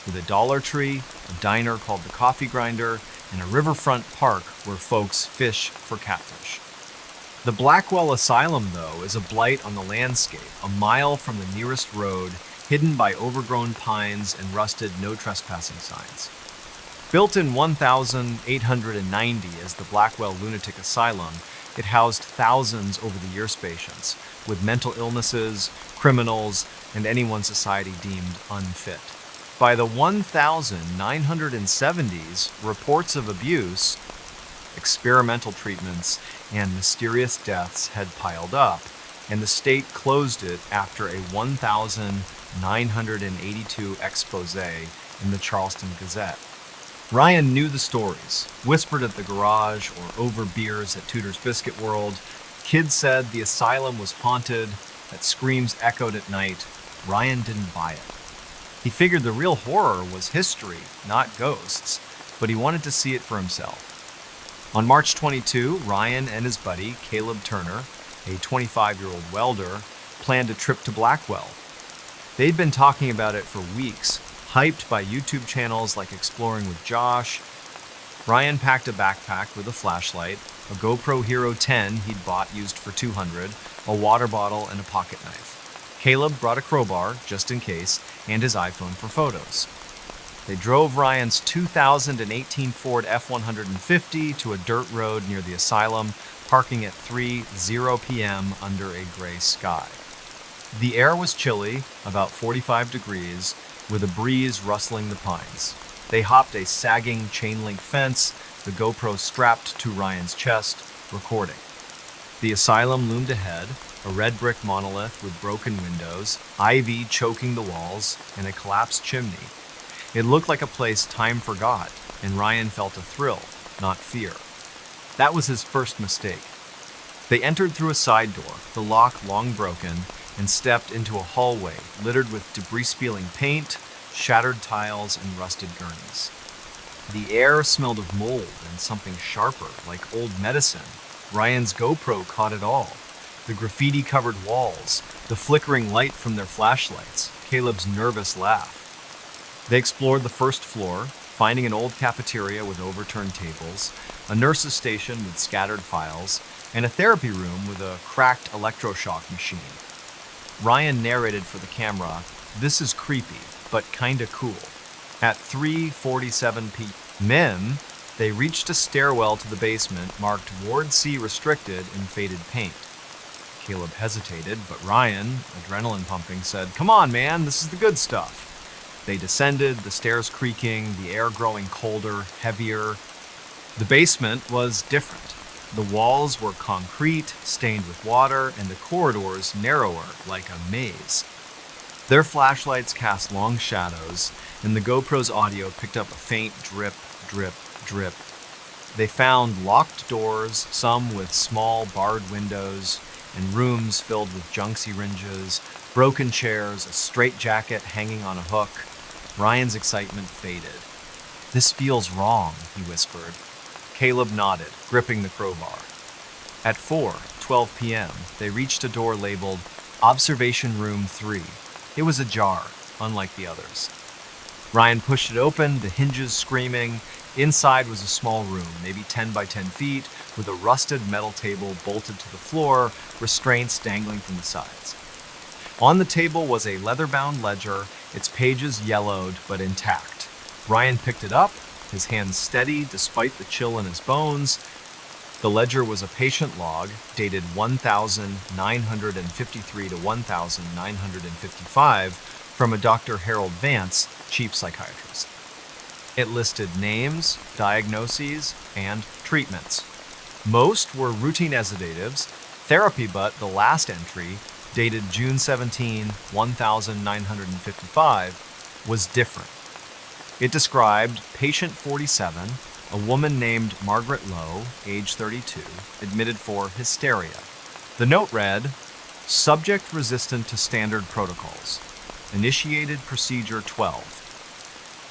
with a Dollar Tree, a diner called the Coffee Grinder, and a riverfront park where folks fish for catfish. The Blackwell Asylum, though, is a blight on the landscape, a mile from the nearest road, hidden by overgrown pines and rusted no trespassing signs. Built in 1890 as the Blackwell Lunatic Asylum, it housed thousands over the years patients, with mental illnesses, criminals, and anyone society deemed unfit. By the 1970s, reports of abuse, experimental treatments, and mysterious deaths had piled up, and the state closed it after a 1982 expose in the Charleston Gazette. Ryan knew the stories, whispered at the garage or over beers at Tudor's Biscuit World. Kids said the asylum was haunted, that screams echoed at night. Ryan didn't buy it. He figured the real horror was history, not ghosts, but he wanted to see it for himself. On March 22, Ryan and his buddy, Caleb Turner, a 25-year-old welder, planned a trip to Blackwell. They'd been talking about it for weeks, hyped by YouTube channels like Exploring with Josh. Ryan packed a backpack with a flashlight, a GoPro Hero 10 he'd bought used for $200, a water bottle, and a pocket knife. Caleb brought a crowbar, just in case, and his iPhone for photos. They drove Ryan's 2018 Ford F-150 to a dirt road near the asylum, parking at 3:00 p.m. under a gray sky. The air was chilly, about 45 degrees, with a breeze rustling the pines. They hopped a sagging chain-link fence, the GoPro strapped to Ryan's chest, recording. The asylum loomed ahead, a red brick monolith with broken windows, ivy choking the walls, and a collapsed chimney. It looked like a place time forgot, and Ryan felt a thrill, not fear. That was his first mistake. They entered through a side door, the lock long broken, and stepped into a hallway littered with debris-spilling paint, shattered tiles, and rusted gurneys. The air smelled of mold and something sharper, like old medicine. Ryan's GoPro caught it all. The graffiti-covered walls, the flickering light from their flashlights, Caleb's nervous laugh. They explored the first floor, finding an old cafeteria with overturned tables, a nurse's station with scattered files, and a therapy room with a cracked electroshock machine. Ryan narrated for the camera, "This is creepy, but kinda cool." At 3:47 p.m., they reached a stairwell to the basement marked Ward C restricted in faded paint. Caleb hesitated, but Ryan, adrenaline pumping, said, "Come on, man, this is the good stuff." They descended, the stairs creaking, the air growing colder, heavier. The basement was different. The walls were concrete, stained with water, and the corridors narrower, like a maze. Their flashlights cast long shadows, and the GoPro's audio picked up a faint drip, drip, drip. They found locked doors, some with small barred windows, and rooms filled with junk syringes, broken chairs, a straitjacket hanging on a hook. Ryan's excitement faded. "This feels wrong," he whispered. Caleb nodded, gripping the crowbar. At 4:12 p.m., they reached a door labeled Observation Room 3. It was ajar, unlike the others. Ryan pushed it open, the hinges screaming. Inside was a small room, maybe 10 by 10 feet, with a rusted metal table bolted to the floor, restraints dangling from the sides. On the table was a leather-bound ledger, its pages yellowed but intact. Ryan picked it up, his hands steady despite the chill in his bones. The ledger was a patient log, dated 1953 to 1955, from a Dr. Harold Vance, chief psychiatrist. It listed names, diagnoses, and treatments. Most were routine sedatives, therapy, but the last entry, dated June 17, 1955, was different. It described patient 47, a woman named Margaret Lowe, age 32, admitted for hysteria. The note read, "Subject resistant to standard protocols. Initiated procedure 12.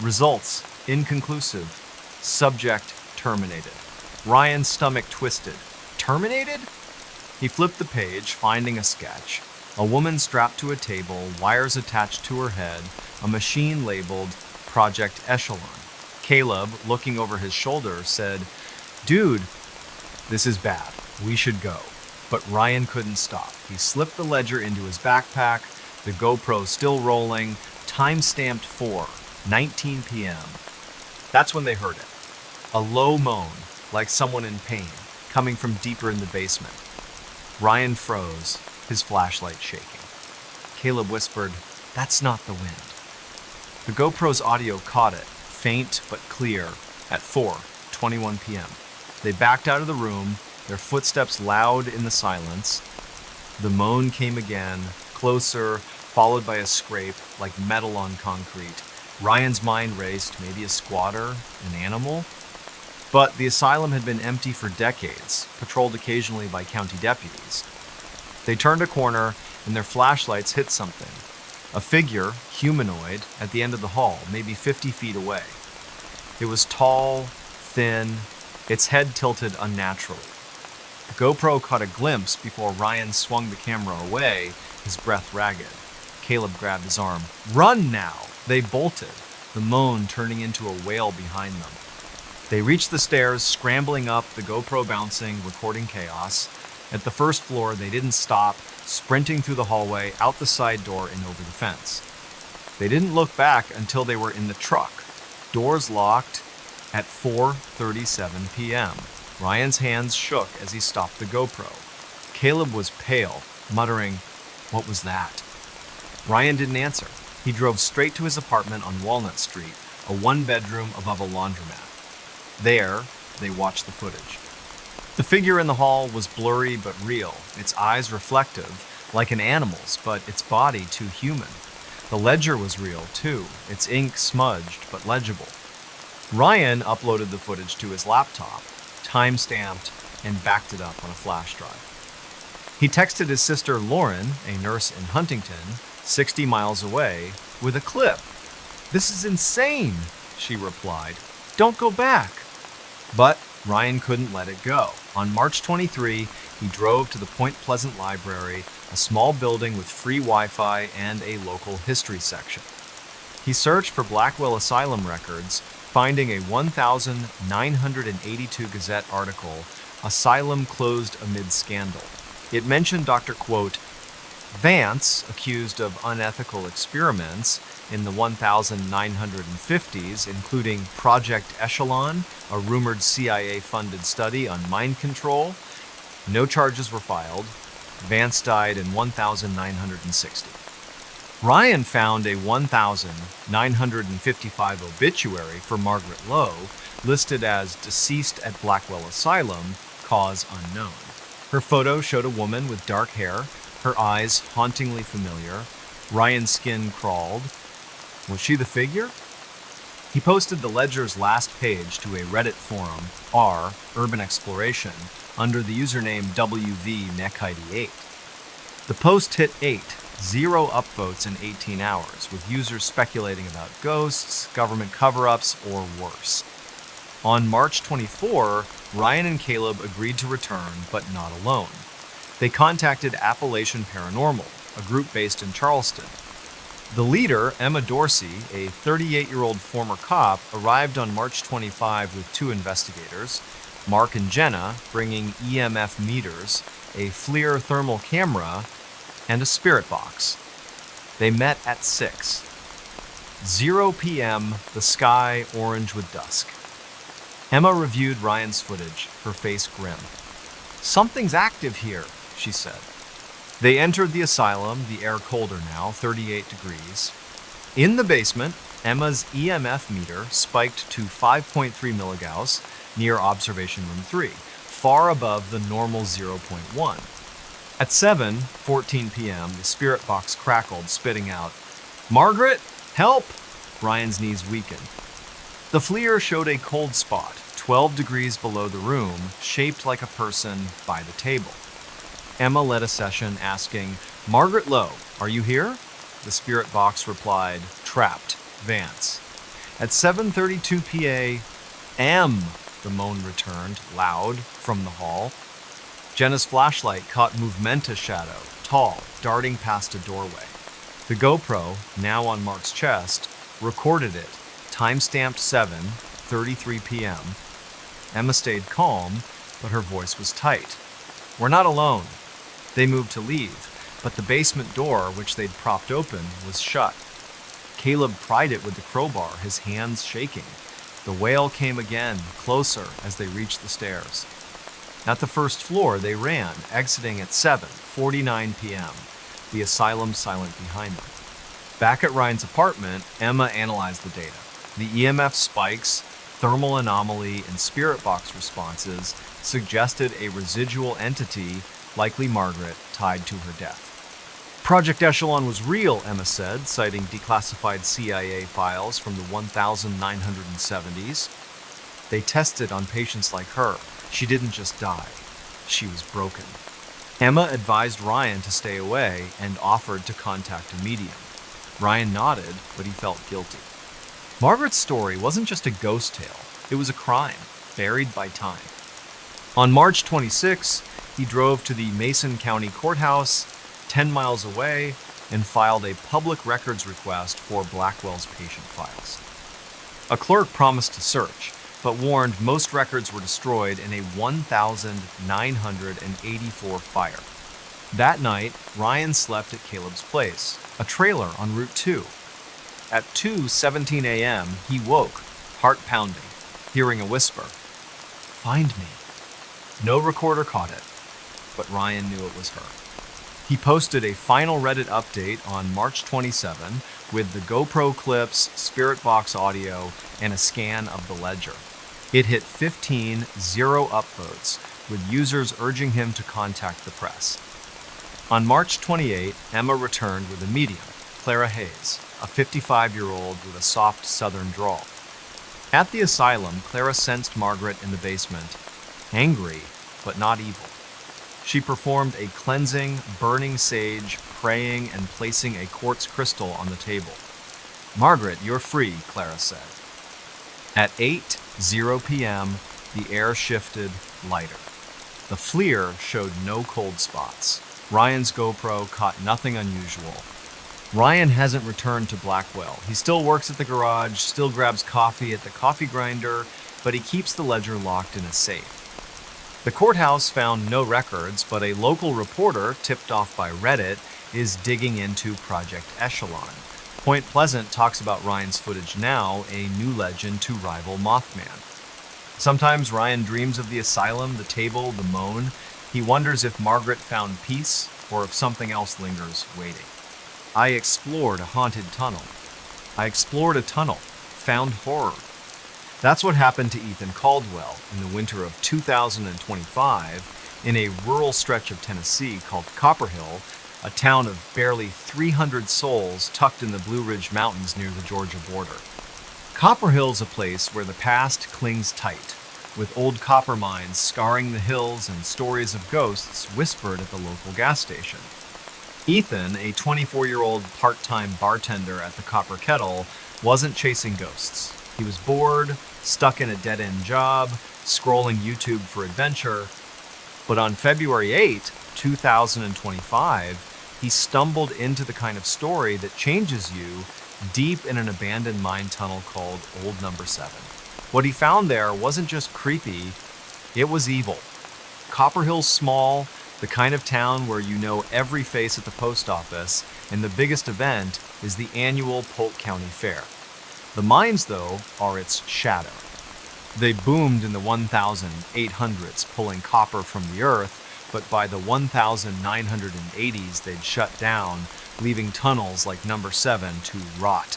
Results inconclusive. Subject terminated." Ryan's stomach twisted. Terminated? He flipped the page, finding a sketch. A woman strapped to a table, wires attached to her head, a machine labeled Project Echelon. Caleb, looking over his shoulder, said, "Dude, this is bad. We should go." But Ryan couldn't stop. He slipped the ledger into his backpack, the GoPro still rolling, time-stamped 4:19 p.m. That's when they heard it. A low moan, like someone in pain, coming from deeper in the basement. Ryan froze, his flashlight shaking. Caleb whispered, "That's not the wind." The GoPro's audio caught it, faint but clear, at 4:21 p.m. They backed out of the room, their footsteps loud in the silence. The moan came again, closer, followed by a scrape like metal on concrete. Ryan's mind raced, maybe a squatter, an animal? But the asylum had been empty for decades, patrolled occasionally by county deputies. They turned a corner, and their flashlights hit something. A figure, humanoid, at the end of the hall, maybe 50 feet away. It was tall, thin, its head tilted unnaturally. The GoPro caught a glimpse before Ryan swung the camera away, his breath ragged. Caleb grabbed his arm. "Run now!" They bolted, the moan turning into a wail behind them. They reached the stairs, scrambling up, the GoPro bouncing, recording chaos. At the first floor, they didn't stop, sprinting through the hallway, out the side door, and over the fence. They didn't look back until they were in the truck. Doors locked at 4:37 p.m. Ryan's hands shook as he stopped the GoPro. Caleb was pale, muttering, "What was that?" Ryan didn't answer. He drove straight to his apartment on Walnut Street, a one-bedroom above a laundromat. There, they watched the footage. The figure in the hall was blurry but real, its eyes reflective, like an animal's, but its body too human. The ledger was real, too, its ink smudged but legible. Ryan uploaded the footage to his laptop, time-stamped, and backed it up on a flash drive. He texted his sister Lauren, a nurse in Huntington, 60 miles away, with a clip. "This is insane," she replied. "Don't go back." But Ryan couldn't let it go. On March 23, he drove to the Point Pleasant Library, a small building with free Wi-Fi and a local history section. He searched for Blackwell Asylum records, finding a 1982 Gazette article, "Asylum Closed Amid Scandal." It mentioned Dr. quote, Vance, accused of unethical experiments in the 1950s, including Project Echelon, a rumored CIA-funded study on mind control. No charges were filed. Vance died in 1960. Ryan found a 1955 obituary for Margaret Lowe, listed as deceased at Blackwell Asylum, cause unknown. Her photo showed a woman with dark hair, her eyes hauntingly familiar. Ryan's skin crawled. Was she the figure? He posted the ledger's last page to a Reddit forum, r Urban Exploration, under the username WVNEC88. The post hit 0 upvotes in 18 hours, with users speculating about ghosts, government cover-ups, or worse. On March 24, Ryan and Caleb agreed to return, but not alone. They contacted Appalachian Paranormal, a group based in Charleston. The leader, Emma Dorsey, a 38-year-old former cop, arrived on March 25 with 2 investigators, Mark and Jenna, bringing EMF meters, a FLIR thermal camera, and a spirit box. They met at 6:00 p.m., the sky orange with dusk. Emma reviewed Ryan's footage, her face grim. "Something's active here," she said. They entered the asylum, the air colder now, 38 degrees. In the basement, Emma's EMF meter spiked to 5.3 milligauss near observation room 3, far above the normal 0.1. At 7:14 p.m., the spirit box crackled, spitting out, "Margaret, help!" Ryan's knees weakened. The FLIR showed a cold spot, 12 degrees below the room, shaped like a person by the table. Emma led a session asking, "Margaret Lowe, are you here?" The spirit box replied, "Trapped, Vance." At 7:32 p.m., the moan returned, loud, from the hall. Jenna's flashlight caught Movementa's shadow, tall, darting past a doorway. The GoPro, now on Mark's chest, recorded it, time-stamped 7:33 p.m. Emma stayed calm, but her voice was tight. "We're not alone." They moved to leave, but the basement door, which they'd propped open, was shut. Caleb pried it with the crowbar, his hands shaking. The wail came again, closer, as they reached the stairs. At the first floor, they ran, exiting at 7:49 p.m., the asylum silent behind them. Back at Ryan's apartment, Emma analyzed the data. The EMF spikes, thermal anomaly, and spirit box responses suggested a residual entity, likely Margaret, tied to her death. Project Echelon was real, Emma said, citing declassified CIA files from the 1970s. They tested on patients like her. She didn't just die. She was broken. Emma advised Ryan to stay away and offered to contact a medium. Ryan nodded, but he felt guilty. Margaret's story wasn't just a ghost tale. It was a crime, buried by time. On March 26, he drove to the Mason County Courthouse, 10 miles away, and filed a public records request for Blackwell's patient files. A clerk promised to search, but warned most records were destroyed in a 1,984 fire. That night, Ryan slept at Caleb's place, a trailer on Route 2. At 2:17 a.m., he woke, heart pounding, hearing a whisper, "Find me." No recorder caught it, but Ryan knew it was her. He posted a final Reddit update on March 27 with the GoPro clips, Spirit Box audio, and a scan of the ledger. It hit 15 zero upvotes, with users urging him to contact the press. On March 28, Emma returned with a medium, Clara Hayes, a 55-year-old with a soft southern drawl. At the asylum, Clara sensed Margaret in the basement, angry but not evil. She performed a cleansing, burning sage, praying and placing a quartz crystal on the table. "Margaret, you're free," Clara said. At 8:00 p.m., the air shifted lighter. The FLIR showed no cold spots. Ryan's GoPro caught nothing unusual. Ryan hasn't returned to Blackwell. He still works at the garage, still grabs coffee at the coffee grinder, but he keeps the ledger locked in a safe. The courthouse found no records, but a local reporter, tipped off by Reddit, is digging into Project Echelon. Point Pleasant talks about Ryan's footage now, a new legend to rival Mothman. Sometimes Ryan dreams of the asylum, the table, the moan. He wonders if Margaret found peace or if something else lingers waiting. "I explored a haunted tunnel. I explored a tunnel, found horror." That's what happened to Ethan Caldwell in the winter of 2025 in a rural stretch of Tennessee called Copperhill, a town of barely 300 souls tucked in the Blue Ridge Mountains near the Georgia border. Copperhill's a place where the past clings tight, with old copper mines scarring the hills and stories of ghosts whispered at the local gas station. Ethan, a 24-year-old part-time bartender at the Copper Kettle, wasn't chasing ghosts. He was bored, stuck in a dead-end job, scrolling YouTube for adventure. But on February 8, 2025, he stumbled into the kind of story that changes you deep in an abandoned mine tunnel called Old Number 7. What he found there wasn't just creepy, it was evil. Copperhill's small, the kind of town where you know every face at the post office, and the biggest event is the annual Polk County Fair. The mines, though, are its shadow. They boomed in the 1800s, pulling copper from the earth, but by the 1980s they'd shut down, leaving tunnels like Number 7 to rot.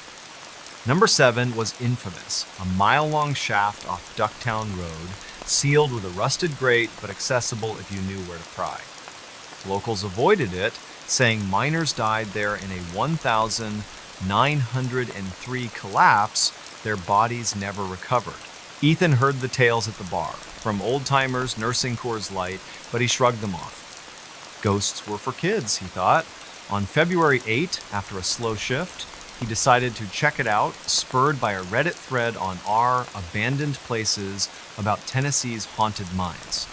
Number 7 was infamous, a mile-long shaft off Ducktown Road, sealed with a rusted grate but accessible if you knew where to pry. Locals avoided it, saying miners died there in a 1,903 collapse, their bodies never recovered. Ethan heard the tales at the bar, from old-timers nursing Coors Light, but he shrugged them off. Ghosts were for kids, he thought. On February 8, after a slow shift, he decided to check it out, spurred by a Reddit thread on r abandoned places about Tennessee's haunted mines.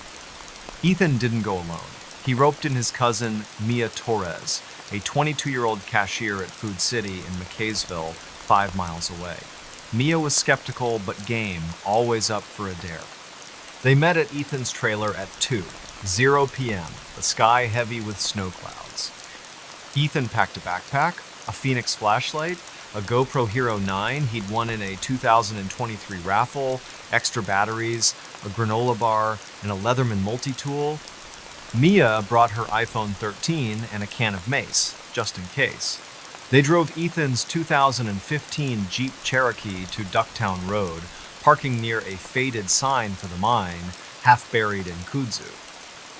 Ethan didn't go alone. He roped in his cousin, Mia Torres, a 22-year-old cashier at Food City in McKaysville, 5 miles away. Mia was skeptical but game, always up for a dare. They met at Ethan's trailer at 2:00 p.m., the sky heavy with snow clouds. Ethan packed a backpack, a Phoenix flashlight, a GoPro Hero 9 he'd won in a 2023 raffle, extra batteries, a granola bar, and a Leatherman multi-tool. Mia brought her iPhone 13 and a can of mace, just in case. They drove Ethan's 2015 Jeep Cherokee to Ducktown Road, parking near a faded sign for the mine, half buried in kudzu.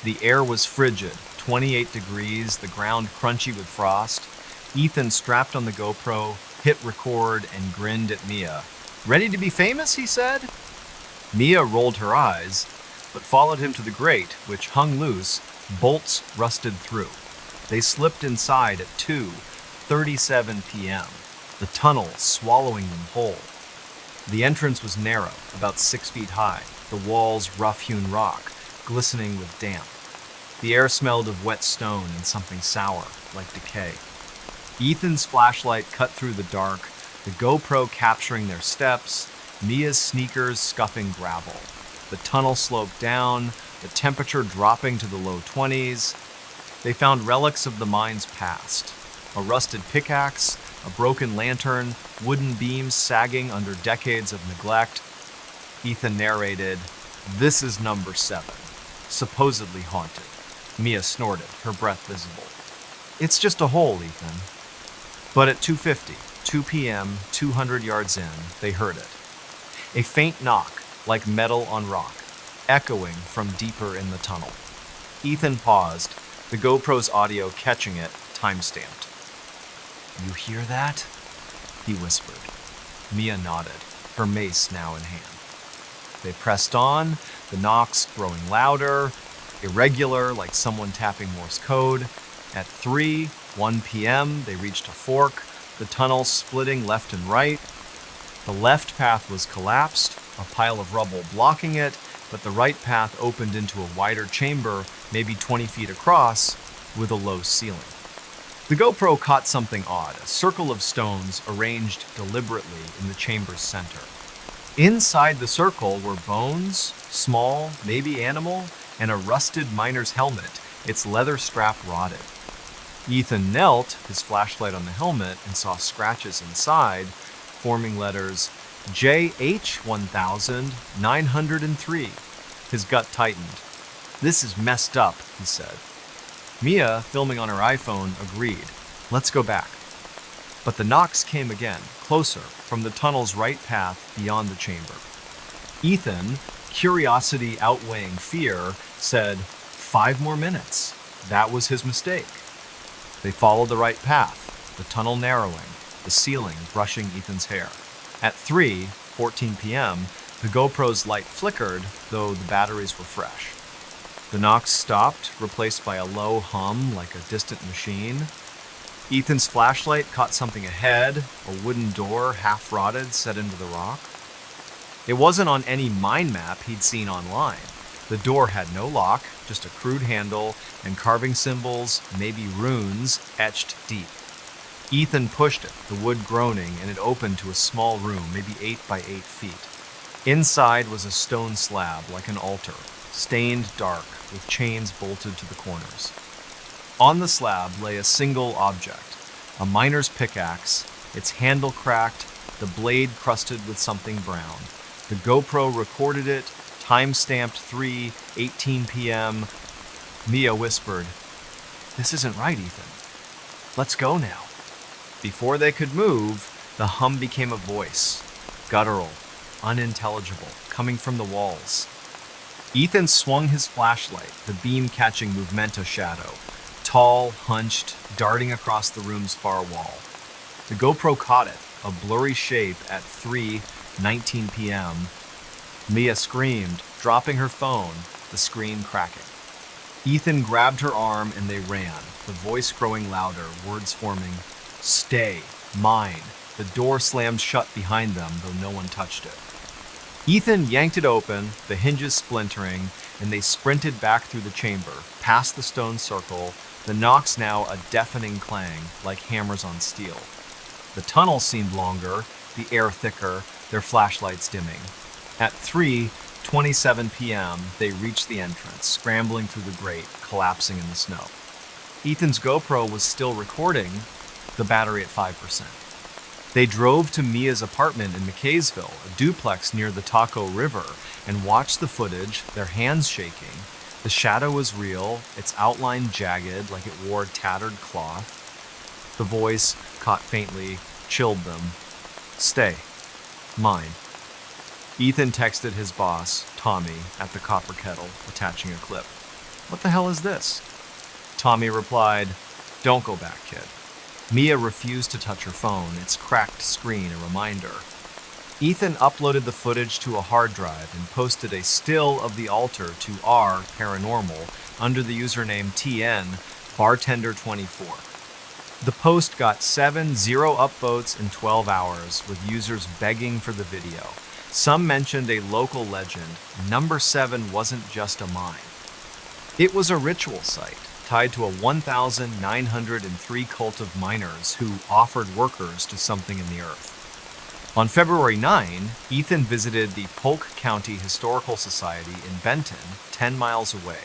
The air was frigid, 28 degrees, the ground crunchy with frost. Ethan strapped on the GoPro, hit record, and grinned at Mia. "Ready to be famous?" he said. Mia rolled her eyes, but followed him to the grate, which hung loose, bolts rusted through. They slipped inside at 2:37 p.m., the tunnel swallowing them whole. The entrance was narrow, about 6 feet high, the walls rough-hewn rock, glistening with damp. The air smelled of wet stone and something sour, like decay. Ethan's flashlight cut through the dark, the GoPro capturing their steps, Mia's sneakers scuffing gravel. The tunnel sloped down, the temperature dropping to the low 20s. They found relics of the mine's past. A rusted pickaxe, a broken lantern, wooden beams sagging under decades of neglect. Ethan narrated, "This is number 7, supposedly haunted." Mia snorted, her breath visible. "It's just a hole, Ethan." But at 2:50, 2 p.m., 200 yards in, they heard it. A faint knock, like metal on rock, echoing from deeper in the tunnel. Ethan paused, the GoPro's audio catching it, time-stamped. "You hear that?" he whispered. Mia nodded, her mace now in hand. They pressed on, the knocks growing louder, irregular, like someone tapping Morse code. At 1 p.m., they reached a fork, the tunnel splitting left and right. The left path was collapsed, a pile of rubble blocking it, but the right path opened into a wider chamber, maybe 20 feet across, with a low ceiling. The GoPro caught something odd, a circle of stones arranged deliberately in the chamber's center. Inside the circle were bones, small, maybe animal, and a rusted miner's helmet, its leather strap rotted. Ethan knelt, his flashlight on the helmet, and saw scratches inside, forming letters JH1903. His gut tightened. "This is messed up," he said. Mia, filming on her iPhone, agreed. "Let's go back." But the knocks came again, closer, from the tunnel's right path beyond the chamber. Ethan, curiosity outweighing fear, said, 5 more minutes. That was his mistake. They followed the right path, the tunnel narrowing, the ceiling brushing Ethan's hair. At 3:14 p.m., the GoPro's light flickered, though the batteries were fresh. The knocks stopped, replaced by a low hum like a distant machine. Ethan's flashlight caught something ahead, a wooden door, half-rotted, set into the rock. It wasn't on any mine map he'd seen online. The door had no lock, just a crude handle and carving symbols, maybe runes, etched deep. Ethan pushed it, the wood groaning, and it opened to a small room, maybe 8 by 8 feet. Inside was a stone slab, like an altar, stained dark, with chains bolted to the corners. On the slab lay a single object, a miner's pickaxe, its handle cracked, the blade crusted with something brown. The GoPro recorded it, time-stamped 3:18 p.m. Mia whispered, "This isn't right, Ethan. Let's go now." Before they could move, the hum became a voice, guttural, unintelligible, coming from the walls. Ethan swung his flashlight, the beam catching Movemento shadow, tall, hunched, darting across the room's far wall. The GoPro caught it, a blurry shape at 3:19 p.m. Mia screamed, dropping her phone, the screen cracking. Ethan grabbed her arm and they ran, the voice growing louder, words forming, "Stay, mine." The door slammed shut behind them, though no one touched it. Ethan yanked it open, the hinges splintering, and they sprinted back through the chamber, past the stone circle, the knocks now a deafening clang, like hammers on steel. The tunnel seemed longer, the air thicker, their flashlights dimming. At 3:27 p.m., they reached the entrance, scrambling through the grate, collapsing in the snow. Ethan's GoPro was still recording, the battery at 5%. They drove to Mia's apartment in McKaysville, a duplex near the Taco River, and watched the footage, their hands shaking. The shadow was real, its outline jagged like it wore tattered cloth. The voice, caught faintly, chilled them. "Stay. Mine." Ethan texted his boss, Tommy, at the copper kettle, attaching a clip. "What the hell is this?" Tommy replied, "Don't go back, kid." Mia refused to touch her phone, its cracked screen a reminder. Ethan uploaded the footage to a hard drive and posted a still of the altar to R Paranormal under the username TN Bartender24. The post got 7 upvotes in 12 hours, with users begging for the video. Some mentioned a local legend, number 7 wasn't just a mine. It was a ritual site, tied to a 1,903 cult of miners who offered workers to something in the earth. On February 9, Ethan visited the Polk County Historical Society in Benton, 10 miles away,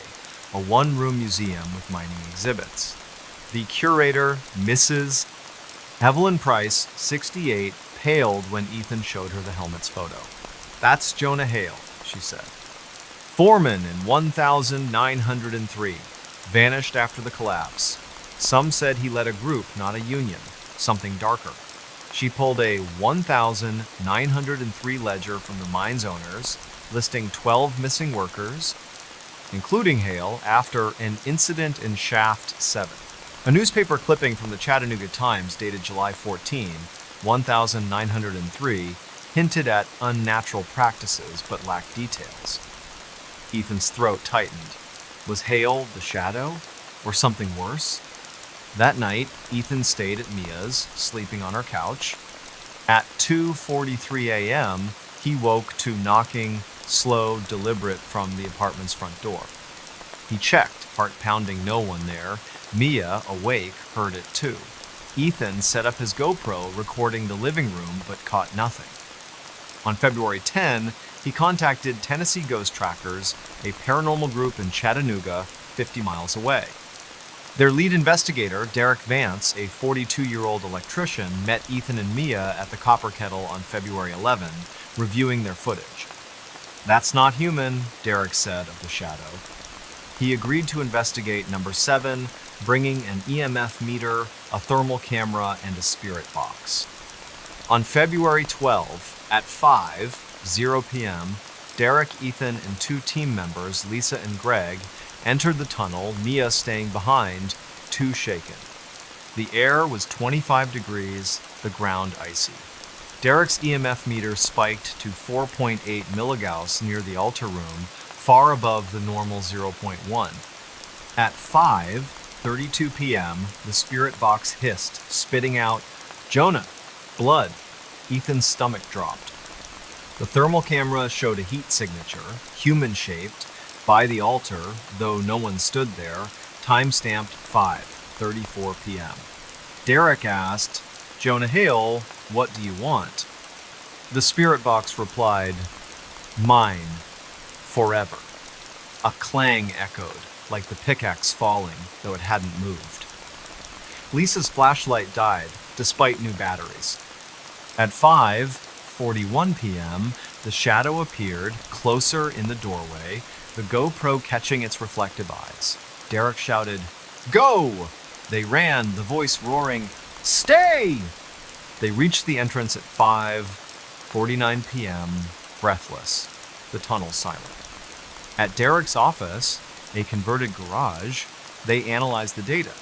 a one-room museum with mining exhibits. The curator, Mrs. Evelyn Price, 68, paled when Ethan showed her the helmet's photo. "That's Jonah Hale," she said. "Foreman in 1903. Vanished after the collapse. Some said he led a group, not a union. Something darker." She pulled a 1903 ledger from the mine's owners, listing 12 missing workers, including Hale, after an incident in Shaft 7. A newspaper clipping from the Chattanooga Times dated July 14, 1903, hinted at unnatural practices but lacked details. Ethan's throat tightened. Was Hale the shadow, or something worse? That night, Ethan stayed at Mia's, sleeping on her couch. At 2:43 a.m., he woke to knocking, slow, deliberate, from the apartment's front door. He checked, heart pounding, no one there. Mia, awake, heard it too. Ethan set up his GoPro, recording the living room, but caught nothing. On February 10, he contacted Tennessee Ghost Trackers, a paranormal group in Chattanooga, 50 miles away. Their lead investigator, Derek Vance, a 42-year-old electrician, met Ethan and Mia at the Copper Kettle on February 11, reviewing their footage. "That's not human," Derek said of the shadow. He agreed to investigate number 7, bringing an EMF meter, a thermal camera, and a spirit box. On February 12, at 5:00 p.m., Derek, Ethan, and 2 team members, Lisa and Greg, entered the tunnel, Mia staying behind, too shaken. The air was 25 degrees, the ground icy. Derek's EMF meter spiked to 4.8 milligauss near the altar room, far above the normal 0.1. At 5:32 p.m., the spirit box hissed, spitting out, "Jonah! Blood!" Ethan's stomach dropped. The thermal camera showed a heat signature, human-shaped, by the altar, though no one stood there, time-stamped 5:34 p.m. Derek asked, "Jonah Hale, what do you want?" The spirit box replied, "Mine, forever." A clang echoed, like the pickaxe falling, though it hadn't moved. Lisa's flashlight died, despite new batteries. At 5:41 p.m., the shadow appeared, closer in the doorway, the GoPro catching its reflective eyes. Derek shouted, "Go!" They ran, the voice roaring, "Stay!" They reached the entrance at 5:49 p.m., breathless, the tunnel silent. At Derek's office, a converted garage, they analyzed the data.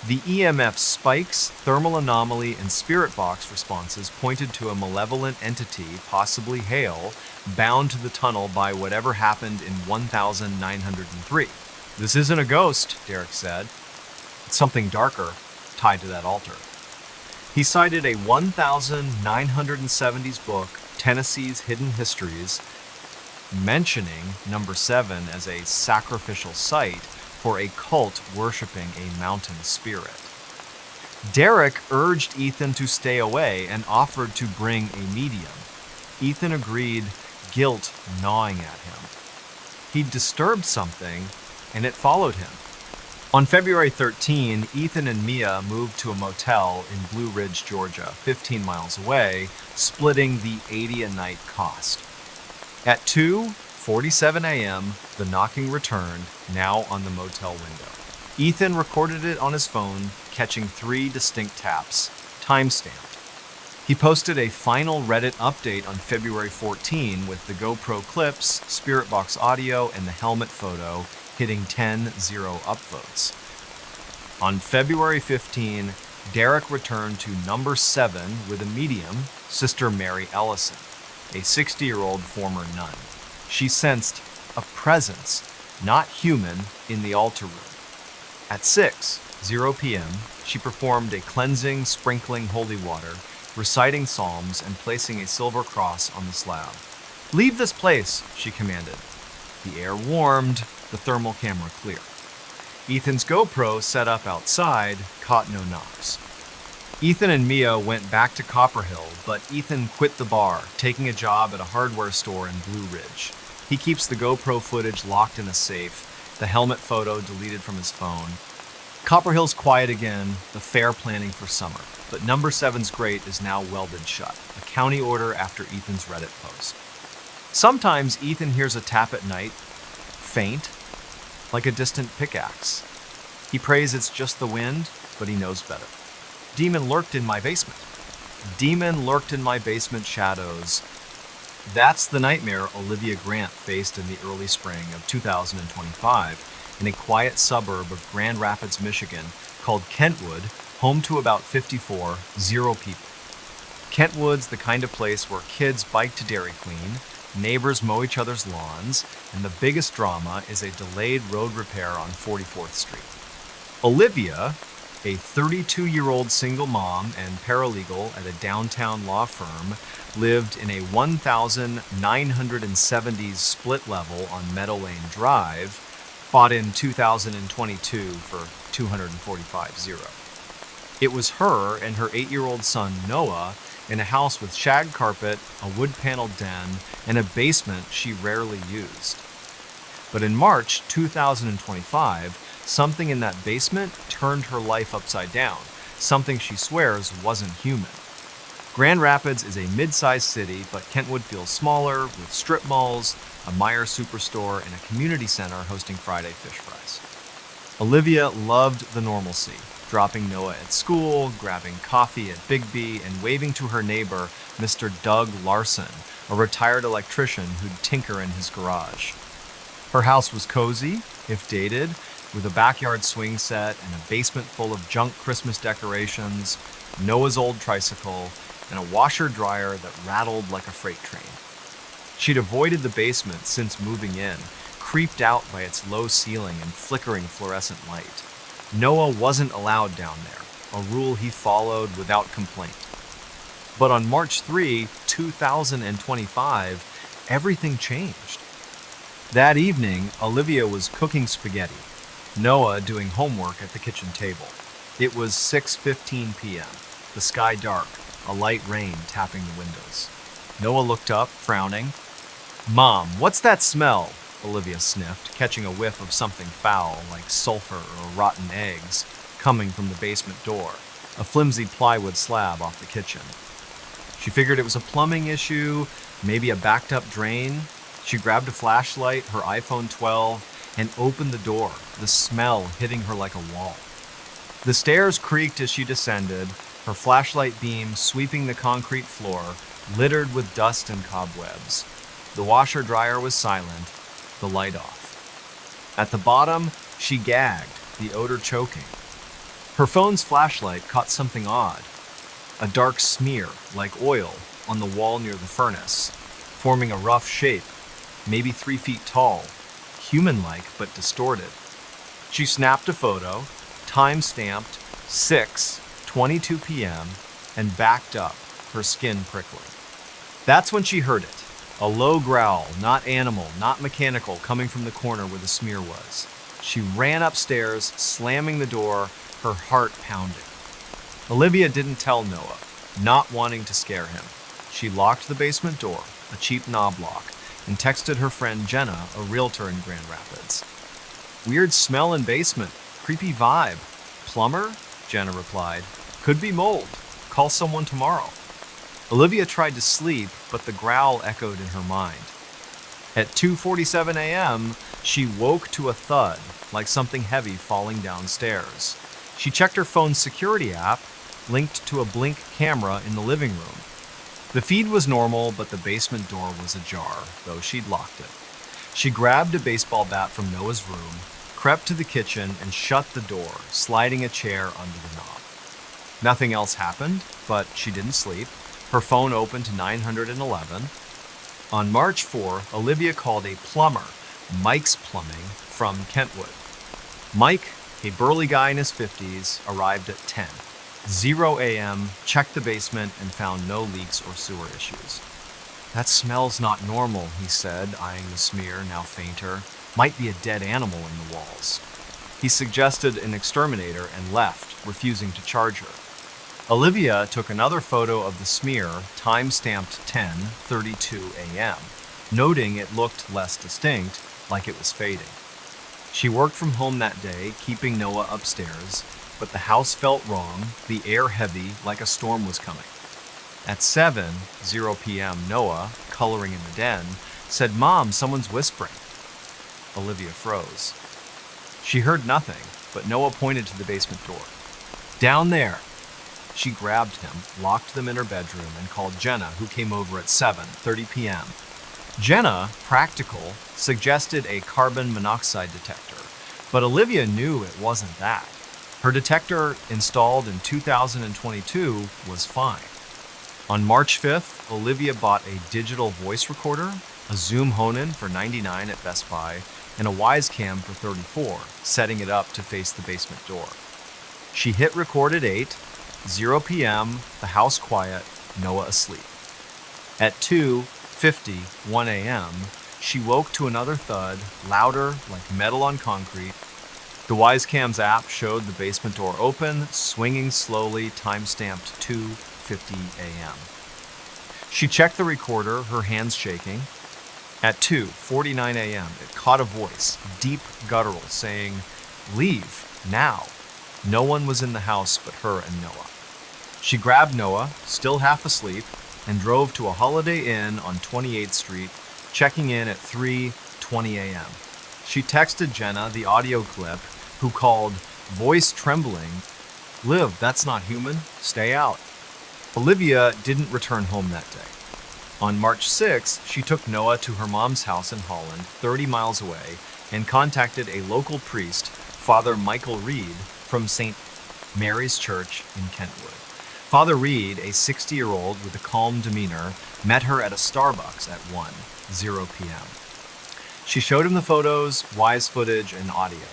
The EMF spikes, thermal anomaly, and spirit box responses pointed to a malevolent entity, possibly Hale, bound to the tunnel by whatever happened in 1903. "This isn't a ghost," Derek said. "It's something darker, tied to that altar." He cited a 1970s book, Tennessee's Hidden Histories, mentioning number 7 as a sacrificial site for a cult worshipping a mountain spirit. Derek urged Ethan to stay away and offered to bring a medium. Ethan agreed, guilt gnawing at him. He'd disturbed something, and it followed him. On February 13, Ethan and Mia moved to a motel in Blue Ridge, Georgia, 15 miles away, splitting the $80 a night cost. At 2:47 a.m., the knocking returned, now on the motel window. Ethan recorded it on his phone, catching 3 distinct taps, time-stamped. He posted a final Reddit update on February 14 with the GoPro clips, spirit box audio, and the helmet photo hitting 10-0 upvotes. On February 15, Derek returned to number 7 with a medium, Sister Mary Ellison, a 60-year-old former nun. She sensed a presence, not human, in the altar room. At 6:00 p.m., she performed a cleansing, sprinkling holy water, reciting psalms, and placing a silver cross on the slab. "Leave this place," she commanded. The air warmed, the thermal camera clear. Ethan's GoPro, set up outside, caught no knocks. Ethan and Mia went back to Copperhill, but Ethan quit the bar, taking a job at a hardware store in Blue Ridge. He keeps the GoPro footage locked in a safe, the helmet photo deleted from his phone. Copperhill's quiet again, the fair planning for summer, but number 7's grate is now welded shut, a county order after Ethan's Reddit post. Sometimes Ethan hears a tap at night, faint, like a distant pickaxe. He prays it's just the wind, but he knows better. Demon lurked in my basement. Demon lurked in my basement shadows. That's the nightmare Olivia Grant faced in the early spring of 2025 in a quiet suburb of Grand Rapids, Michigan, called Kentwood, home to about 0 people. Kentwood's the kind of place where kids bike to Dairy Queen, neighbors mow each other's lawns, and the biggest drama is a delayed road repair on 44th Street. Olivia, a 32-year-old single mom and paralegal at a downtown law firm, lived in a 1,970s split level on Meadow Lane Drive, bought in 2022 for $245,000. It was her and her 8-year-old son Noah in a house with shag carpet, a wood-paneled den, and a basement she rarely used. But in March 2025, something in that basement turned her life upside down, something she swears wasn't human. Grand Rapids is a mid-sized city, but Kentwood feels smaller, with strip malls, a Meijer superstore, and a community center hosting Friday fish fries. Olivia loved the normalcy, dropping Noah at school, grabbing coffee at Bigby, and waving to her neighbor, Mr. Doug Larson, a retired electrician who'd tinker in his garage. Her house was cozy, if dated, with a backyard swing set and a basement full of junk Christmas decorations, Noah's old tricycle, and a washer-dryer that rattled like a freight train. She'd avoided the basement since moving in, creeped out by its low ceiling and flickering fluorescent light. Noah wasn't allowed down there, a rule he followed without complaint. But on March 3, 2025, everything changed. That evening, Olivia was cooking spaghetti, Noah doing homework at the kitchen table. It was 6:15 p.m., the sky dark, a light rain tapping the windows. Noah looked up, frowning. "Mom, what's that smell?" Olivia sniffed, catching a whiff of something foul, like sulfur or rotten eggs, coming from the basement door, a flimsy plywood slab off the kitchen. She figured it was a plumbing issue, maybe a backed-up drain. She grabbed a flashlight, her iPhone 12, and opened the door, the smell hitting her like a wall. The stairs creaked as she descended, her flashlight beam sweeping the concrete floor, littered with dust and cobwebs. The washer-dryer was silent, the light off. At the bottom, she gagged, the odor choking. Her phone's flashlight caught something odd, a dark smear, like oil, on the wall near the furnace, forming a rough shape, maybe 3 feet tall, human-like but distorted. She snapped a photo, time-stamped 6:22 p.m., and backed up, her skin prickling. That's when she heard it, a low growl, not animal, not mechanical, coming from the corner where the smear was. She ran upstairs, slamming the door, her heart pounding. Olivia didn't tell Noah, not wanting to scare him. She locked the basement door, a cheap knob lock, and texted her friend Jenna, a realtor in Grand Rapids. "Weird smell in basement, creepy vibe. Plumber?" Jenna replied. "Could be mold. Call someone tomorrow." Olivia tried to sleep, but the growl echoed in her mind. At 2:47 a.m., she woke to a thud, like something heavy falling downstairs. She checked her phone's security app, linked to a Blink camera in the living room. The feed was normal, but the basement door was ajar, though she'd locked it. She grabbed a baseball bat from Noah's room, crept to the kitchen, and shut the door, sliding a chair under the knob. Nothing else happened, but she didn't sleep. Her phone opened to 911. On March 4, Olivia called a plumber, Mike's Plumbing, from Kentwood. Mike, a burly guy in his 50s, arrived at 10:00 a.m., checked the basement, and found no leaks or sewer issues. "That smell's not normal," he said, eyeing the smear, now fainter. "Might be a dead animal in the walls." He suggested an exterminator and left, refusing to charge her. Olivia took another photo of the smear, time-stamped 10:32 a.m., noting it looked less distinct, like it was fading. She worked from home that day, keeping Noah upstairs, but the house felt wrong, the air heavy, like a storm was coming. At 7:00 p.m., Noah, coloring in the den, said, "Mom, someone's whispering." Olivia froze. She heard nothing, but Noah pointed to the basement door. "Down there." She grabbed him, locked them in her bedroom, and called Jenna, who came over at 7:30 p.m. Jenna, practical, suggested a carbon monoxide detector, but Olivia knew it wasn't that. Her detector, installed in 2022, was fine. On March 5th, Olivia bought a digital voice recorder, a Zoom Honin for $99 at Best Buy, and a Wise Cam for $34, setting it up to face the basement door. She hit record at 8:00 p.m., the house quiet, Noah asleep. At 2:51 a.m., she woke to another thud, louder, like metal on concrete. The Wisecam's app showed the basement door open, swinging slowly, time-stamped 2:50 a.m. She checked the recorder, her hands shaking. At 2:49 a.m., it caught a voice, deep guttural, saying, "Leave, now." No one was in the house but her and Noah. She grabbed Noah, still half asleep, and drove to a Holiday Inn on 28th Street, checking in at 3:20 a.m. She texted Jenna the audio clip, who called, voice trembling, "Liv, that's not human. Stay out." Olivia didn't return home that day. On March 6th, she took Noah to her mom's house in Holland, 30 miles away, and contacted a local priest, Father Michael Reed, from St. Mary's Church in Kentwood. Father Reed, a 60-year-old with a calm demeanor, met her at a Starbucks at 1:00 p.m. She showed him the photos, wise footage, and audio.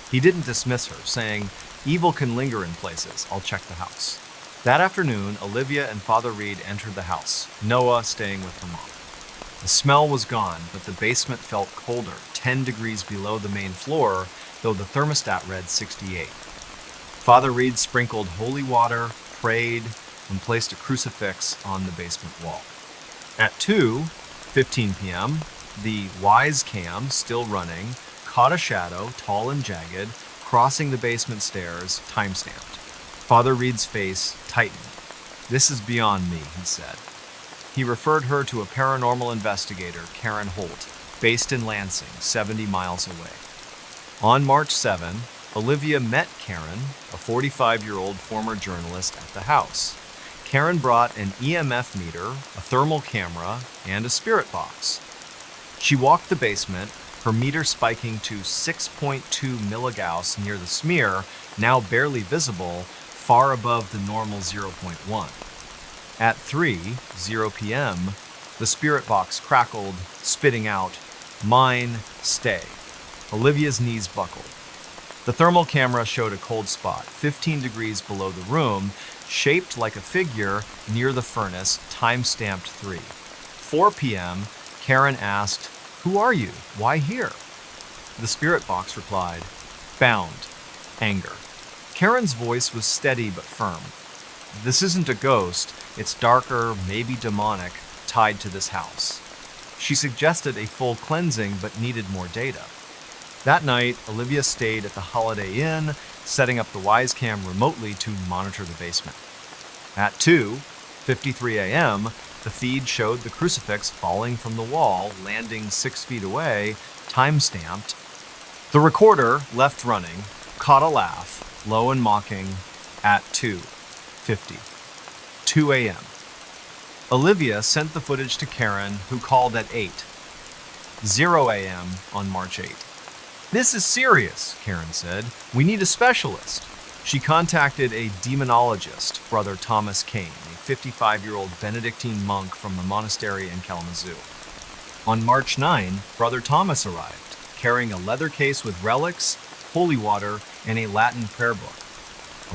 He didn't dismiss her, saying, "Evil can linger in places. I'll check the house." That afternoon, Olivia and Father Reed entered the house, Noah staying with her mom. The smell was gone, but the basement felt colder, 10 degrees below the main floor, though the thermostat read 68. Father Reed sprinkled holy water, prayed, and placed a crucifix on the basement wall. At 2:15 p.m., the Wise Cam, still running, caught a shadow, tall and jagged, crossing the basement stairs, time-stamped. Father Reed's face tightened. "This is beyond me," he said. He referred her to a paranormal investigator, Karen Holt, based in Lansing, 70 miles away. On March 7, Olivia met Karen, a 45-year-old former journalist, at the house. Karen brought an EMF meter, a thermal camera, and a spirit box. She walked the basement, her meter spiking to 6.2 milligauss near the smear, now barely visible, far above the normal 0.1. At 3:00 p.m., the spirit box crackled, spitting out, "Mine, stay." Olivia's knees buckled. The thermal camera showed a cold spot, 15 degrees below the room, shaped like a figure near the furnace, time-stamped 3. 4 p.m., Karen asked, "Who are you? Why here?" The spirit box replied, "Bound. Anger." Karen's voice was steady but firm. "This isn't a ghost. It's darker, maybe demonic, tied to this house." She suggested a full cleansing but needed more data. That night, Olivia stayed at the Holiday Inn, setting up the Wisecam remotely to monitor the basement. At 2:53 a.m., the feed showed the crucifix falling from the wall, landing 6 feet away, time-stamped. The recorder, left running, caught a laugh, low and mocking, at 2:52 a.m. Olivia sent the footage to Karen, who called at 8:00 a.m. on March 8. "This is serious," Karen said. "We need a specialist." She contacted a demonologist, Brother Thomas Kane, a 55-year-old Benedictine monk from the monastery in Kalamazoo. On March 9, Brother Thomas arrived, carrying a leather case with relics, holy water, and a Latin prayer book.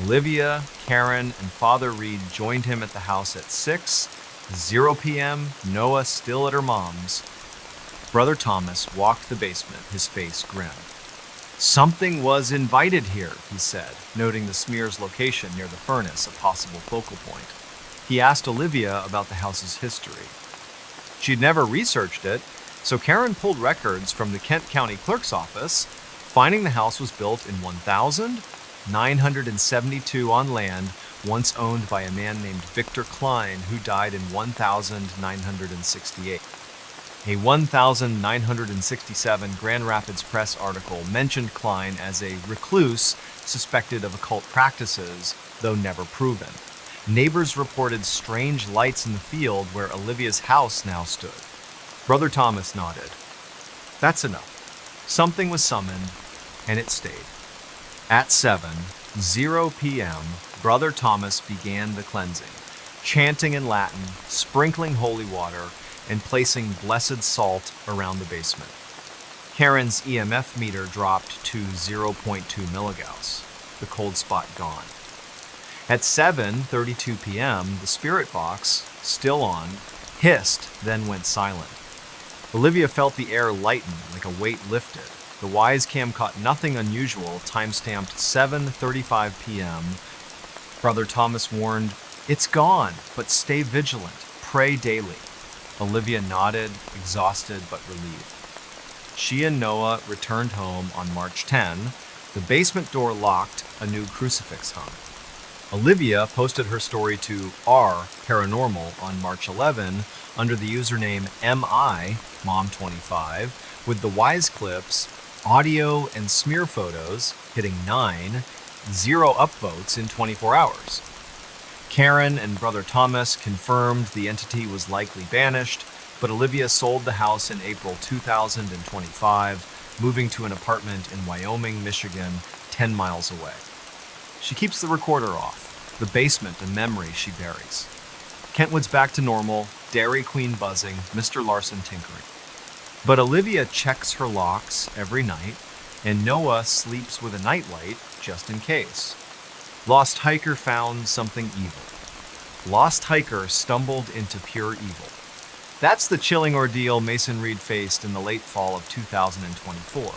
Olivia, Karen, and Father Reed joined him at the house at 6:00 p.m., Noah still at her mom's. Brother Thomas walked the basement, his face grim. Something was invited here, he said, noting the smear's location near the furnace, a possible focal point. He asked Olivia about the house's history. She'd never researched it, so Karen pulled records from the Kent County Clerk's office, finding the house was built in 1972 on land once owned by a man named Victor Klein, who died in 1968. A 1967 Grand Rapids Press article mentioned Klein as a recluse suspected of occult practices, though never proven. Neighbors reported strange lights in the field where Olivia's house now stood. Brother Thomas nodded. That's enough. Something was summoned, and it stayed. At 7:00 p.m., Brother Thomas began the cleansing, chanting in Latin, sprinkling holy water, and placing blessed salt around the basement. Karen's EMF meter dropped to 0.2 milligauss, the cold spot gone. At 7:32 p.m., the spirit box, still on, hissed, then went silent. Olivia felt the air lighten like a weight lifted. The Wise cam caught nothing unusual, time-stamped 7:35 p.m. Brother Thomas warned, "It's gone, but stay vigilant. Pray daily." Olivia nodded, exhausted but relieved. She and Noah returned home on March 10. The basement door locked, a new crucifix hung. Olivia posted her story to R Paranormal on March 11 under the username Mom25 with the Wise clips, audio, and smear photos hitting 0 upvotes in 24 hours. Karen and Brother Thomas confirmed the entity was likely banished, but Olivia sold the house in April 2025, moving to an apartment in Wyoming, Michigan, 10 miles away. She keeps the recorder off, the basement a memory she buries. Kentwood's back to normal, Dairy Queen buzzing, Mr. Larson tinkering. But Olivia checks her locks every night, and Noah sleeps with a nightlight just in case. Lost hiker found something evil. Lost hiker stumbled into pure evil. That's the chilling ordeal Mason Reed faced in the late fall of 2024.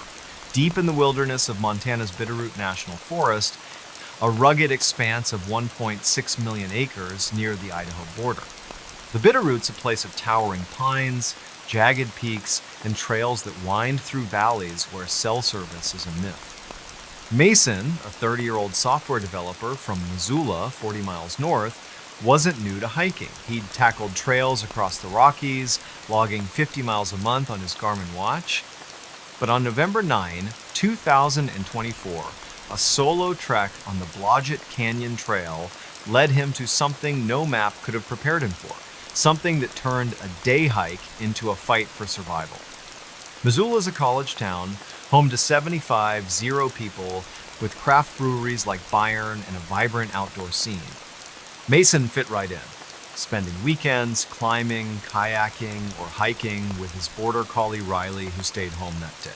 Deep in the wilderness of Montana's Bitterroot National Forest, a rugged expanse of 1.6 million acres near the Idaho border. The Bitterroot's a place of towering pines, jagged peaks, and trails that wind through valleys where cell service is a myth. Mason, a 30-year-old software developer from Missoula, 40 miles north, wasn't new to hiking. He'd tackled trails across the Rockies, logging 50 miles a month on his Garmin watch. But on November 9, 2024, a solo trek on the Blodgett Canyon Trail led him to something no map could have prepared him for, something that turned a day hike into a fight for survival. Missoula is a college town, home to 75 people with craft breweries like Bayern and a vibrant outdoor scene. Mason fit right in, spending weekends climbing, kayaking, or hiking with his border collie Riley, who stayed home that day.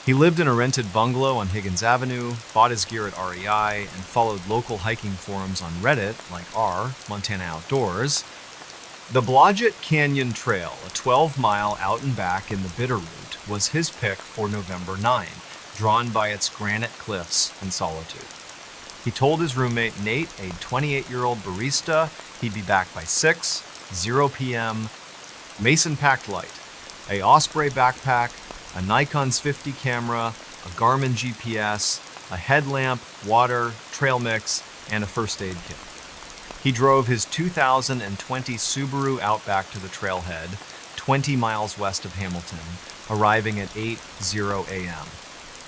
He lived in a rented bungalow on Higgins Avenue, bought his gear at REI, and followed local hiking forums on Reddit, like Montana Outdoors. The Blodgett Canyon Trail, a 12-mile out and back in the Bitterroot, was his pick for November 9, drawn by its granite cliffs and solitude. He told his roommate Nate, a 28-year-old barista, he'd be back by 6:00 p.m. Mason packed light, a Osprey backpack, a Nikon's 50 camera, a Garmin GPS, a headlamp, water, trail mix, and a first aid kit. He drove his 2020 Subaru Outback to the trailhead, 20 miles west of Hamilton, arriving at 8:00 a.m.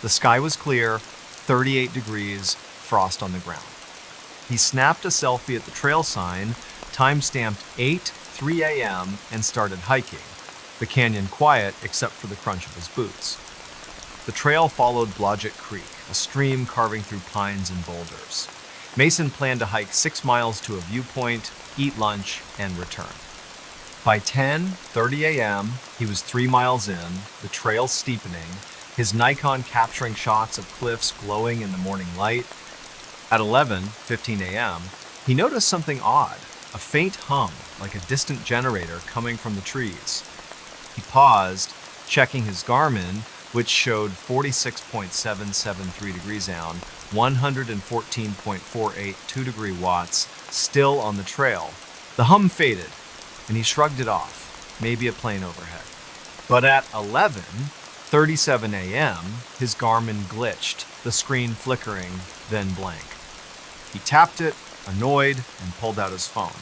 The sky was clear, 38 degrees, frost on the ground. He snapped a selfie at the trail sign, time-stamped 8:03 a.m., and started hiking, the canyon quiet except for the crunch of his boots. The trail followed Blodgett Creek, a stream carving through pines and boulders. Mason planned to hike 6 miles to a viewpoint, eat lunch, and return. By 10:30 a.m., he was 3 miles in, the trail steepening, his Nikon capturing shots of cliffs glowing in the morning light. At 11:15 a.m., he noticed something odd, a faint hum like a distant generator coming from the trees. He paused, checking his Garmin, which showed 46.773 degrees down, 114.48 2-degree watts, still on the trail. The hum faded, and he shrugged it off, maybe a plane overhead. But at 11:37 a.m., his Garmin glitched, the screen flickering, then blank. He tapped it, annoyed, and pulled out his phone.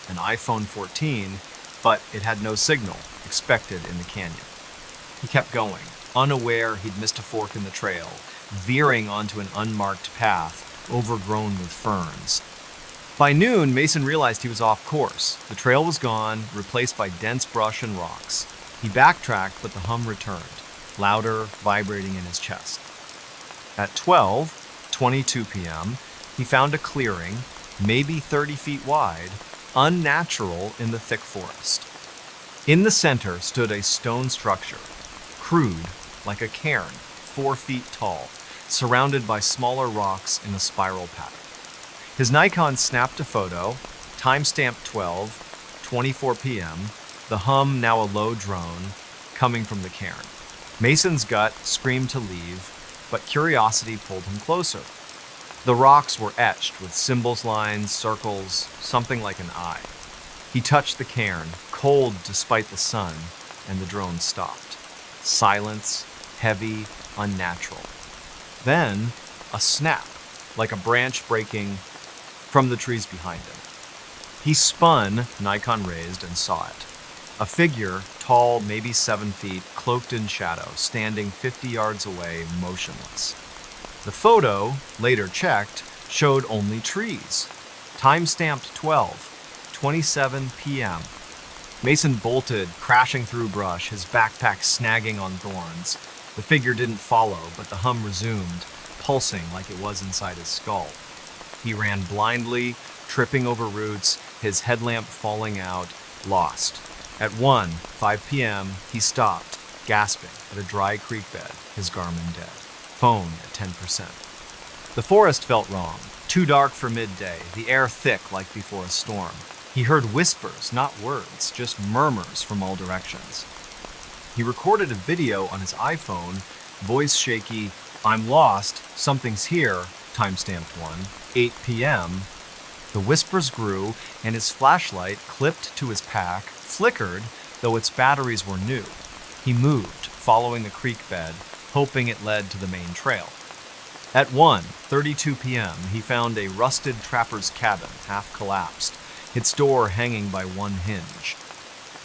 An iPhone 14, but it had no signal, expected in the canyon. He kept going, unaware he'd missed a fork in the trail, veering onto an unmarked path, overgrown with ferns. By noon, Mason realized he was off course. The trail was gone, replaced by dense brush and rocks. He backtracked, but the hum returned, louder, vibrating in his chest. At 12:22 p.m., he found a clearing, maybe 30 feet wide, unnatural in the thick forest. In the center stood a stone structure, crude, like a cairn, 4 feet tall, surrounded by smaller rocks in a spiral pattern. His Nikon snapped a photo, timestamp 12:24 p.m., the hum now a low drone, coming from the cairn. Mason's gut screamed to leave, but curiosity pulled him closer. The rocks were etched with symbols, lines, circles, something like an eye. He touched the cairn, cold despite the sun, and the drone stopped. Silence, heavy, unnatural. Then, a snap, like a branch breaking from the trees behind him. He spun, Nikon raised, and saw it. A figure, tall, maybe 7 feet, cloaked in shadow, standing 50 yards away, motionless. The photo, later checked, showed only trees. Timestamped 12:27 p.m. Mason bolted, crashing through brush, his backpack snagging on thorns. The figure didn't follow, but the hum resumed, pulsing like it was inside his skull. He ran blindly, tripping over roots, his headlamp falling out, lost. At 1:05 p.m., he stopped, gasping, at a dry creek bed, his Garmin dead. Phone at 10%. The forest felt wrong, too dark for midday, the air thick like before a storm. He heard whispers, not words, just murmurs from all directions. He recorded a video on his iPhone, voice shaky, "I'm lost, something's here," timestamped 8 p.m. The whispers grew, and his flashlight, clipped to his pack, flickered, though its batteries were new. He moved, following the creek bed, hoping it led to the main trail. At 1:32 p.m., he found a rusted trapper's cabin, half collapsed, its door hanging by one hinge.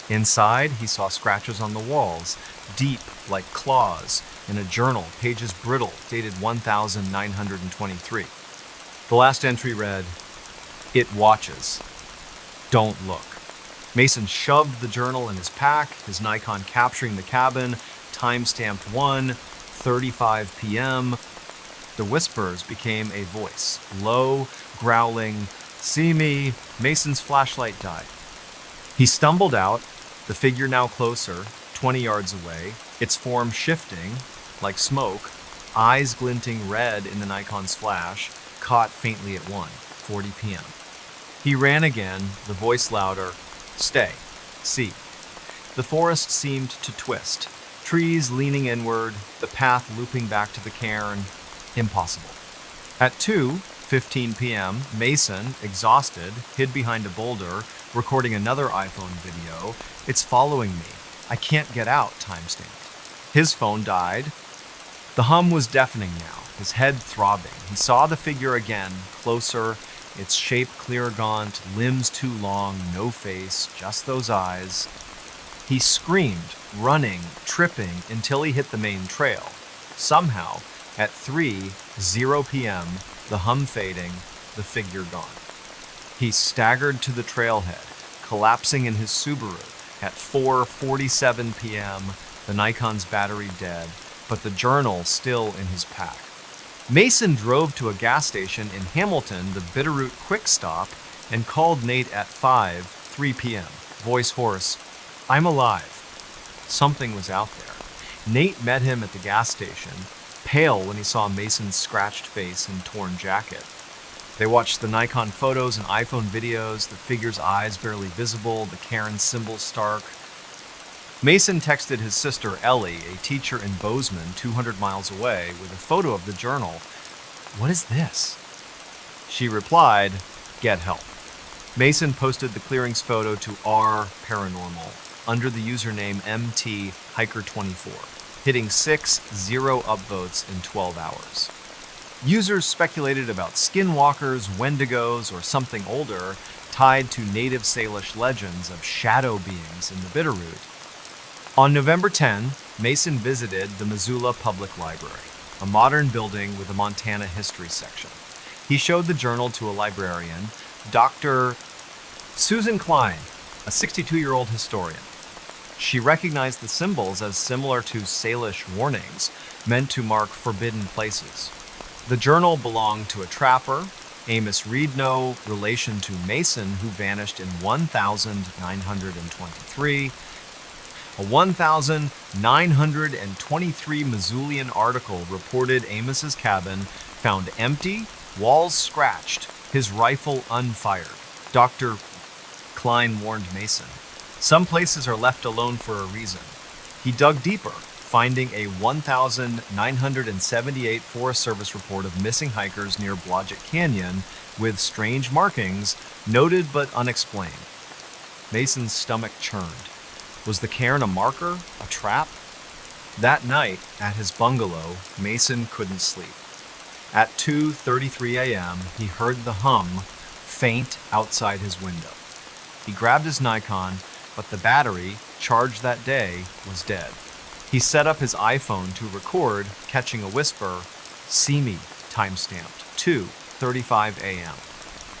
Inside, he saw scratches on the walls, deep like claws, in a journal, pages brittle, dated 1923. The last entry read, "It watches. Don't look." Mason shoved the journal in his pack, his Nikon capturing the cabin, timestamped 1:35 p.m. The whispers became a voice, low, growling, "See me." Mason's flashlight died. He stumbled out, the figure now closer, 20 yards away, its form shifting, like smoke, eyes glinting red in the Nikon's flash, caught faintly at 1:40 p.m. He ran again, the voice louder, "Stay. See." The forest seemed to twist, trees leaning inward, the path looping back to the cairn. Impossible. At 2:15 p.m., Mason, exhausted, hid behind a boulder, recording another iPhone video. "It's following me. I can't get out," timestamped. His phone died. The hum was deafening now, his head throbbing. He saw the figure again, closer, its shape clear gaunt, limbs too long, no face, just those eyes. He screamed, running, tripping, until he hit the main trail. Somehow, at 3:00 p.m., the hum fading, the figure gone. He staggered to the trailhead, collapsing in his Subaru. At 4:47 p.m., the Nikon's battery dead, but the journal still in his pack. Mason drove to a gas station in Hamilton, the Bitterroot Quick Stop, and called Nate at 5:03 p.m., voice hoarse, "I'm alive." Something was out there. Nate met him at the gas station, pale when he saw Mason's scratched face and torn jacket. They watched the Nikon photos and iPhone videos, the figure's eyes barely visible, the cairn symbol stark. Mason texted his sister Ellie, a teacher in Bozeman, 200 miles away, with a photo of the journal. "What is this?" She replied, "Get help." Mason posted the clearing's photo to R Paranormal under the username MT-Hiker24, hitting 6-0 upvotes in 12 hours. Users speculated about skinwalkers, wendigos, or something older tied to native Salish legends of shadow beings in the Bitterroot. On November 10, Mason visited the Missoula Public Library, a modern building with a Montana history section. He showed the journal to a librarian, Dr. Susan Klein, a 62-year-old historian. She recognized the symbols as similar to Salish warnings meant to mark forbidden places. The journal belonged to a trapper, Amos Reed, no relation to Mason, who vanished in 1923. A 1923 Missoulian article reported Amos's cabin found empty, walls scratched, his rifle unfired. Dr. Klein warned Mason, "Some places are left alone for a reason." He dug deeper, finding a 1978 Forest Service report of missing hikers near Blodgett Canyon with strange markings, noted but unexplained. Mason's stomach churned. Was the cairn a marker, a trap? That night, at his bungalow, Mason couldn't sleep. At 2:33 a.m., he heard the hum faint outside his window. He grabbed his Nikon, but the battery, charged that day, was dead. He set up his iPhone to record, catching a whisper, "See me," timestamped, 2:35 a.m.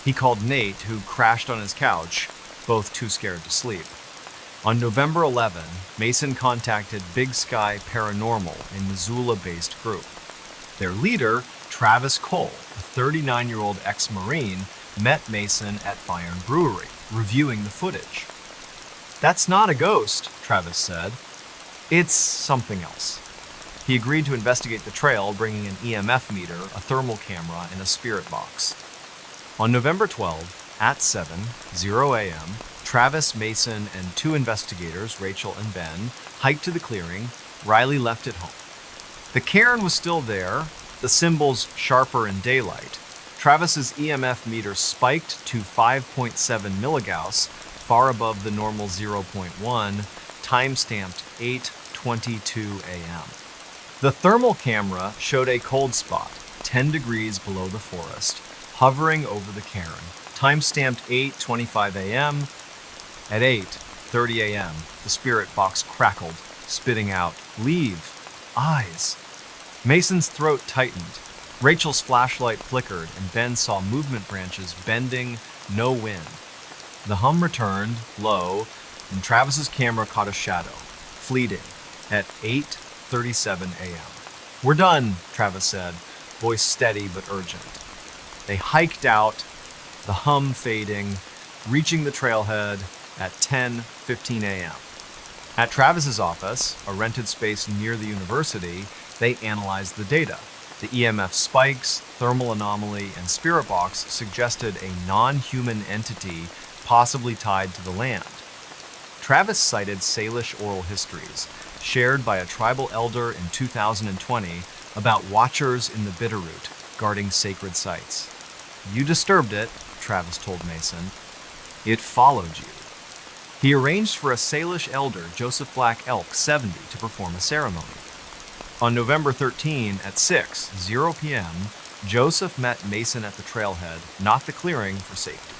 He called Nate, who crashed on his couch, both too scared to sleep. On November 11, Mason contacted Big Sky Paranormal, a Missoula-based group. Their leader, Travis Cole, a 39-year-old ex-Marine, met Mason at Bayern Brewery, reviewing the footage. "That's not a ghost," Travis said. "It's something else." He agreed to investigate the trail, bringing an EMF meter, a thermal camera, and a spirit box. On November 12, at 7:00 a.m., Travis, Mason, and two investigators, Rachel and Ben, hiked to the clearing. Riley left it home. The cairn was still there, the symbols sharper in daylight. Travis's EMF meter spiked to 5.7 milligauss, far above the normal 0.1, time-stamped 8:22 a.m. The thermal camera showed a cold spot, 10 degrees below the forest, hovering over the cairn, time-stamped 8:25 a.m. At 8:30 a.m., the spirit box crackled, spitting out, "Leave! Eyes!" Mason's throat tightened. Rachel's flashlight flickered, and Ben saw movement branches bending, no wind. The hum returned, low, and Travis's camera caught a shadow, fleeting, at 8:37 a.m. "We're done," Travis said, voice steady but urgent. They hiked out, the hum fading, reaching the trailhead at 10:15 a.m. At Travis's office, a rented space near the university, they analyzed the data. The EMF spikes, thermal anomaly, and spirit box suggested a non-human entity possibly tied to the land. Travis cited Salish oral histories, shared by a tribal elder in 2020, about watchers in the Bitterroot, guarding sacred sites. "You disturbed it," Travis told Mason. "It followed you." He arranged for a Salish elder, Joseph Black Elk, 70, to perform a ceremony. On November 13 at 6:00 p.m., Joseph met Mason at the trailhead, not the clearing, for safety.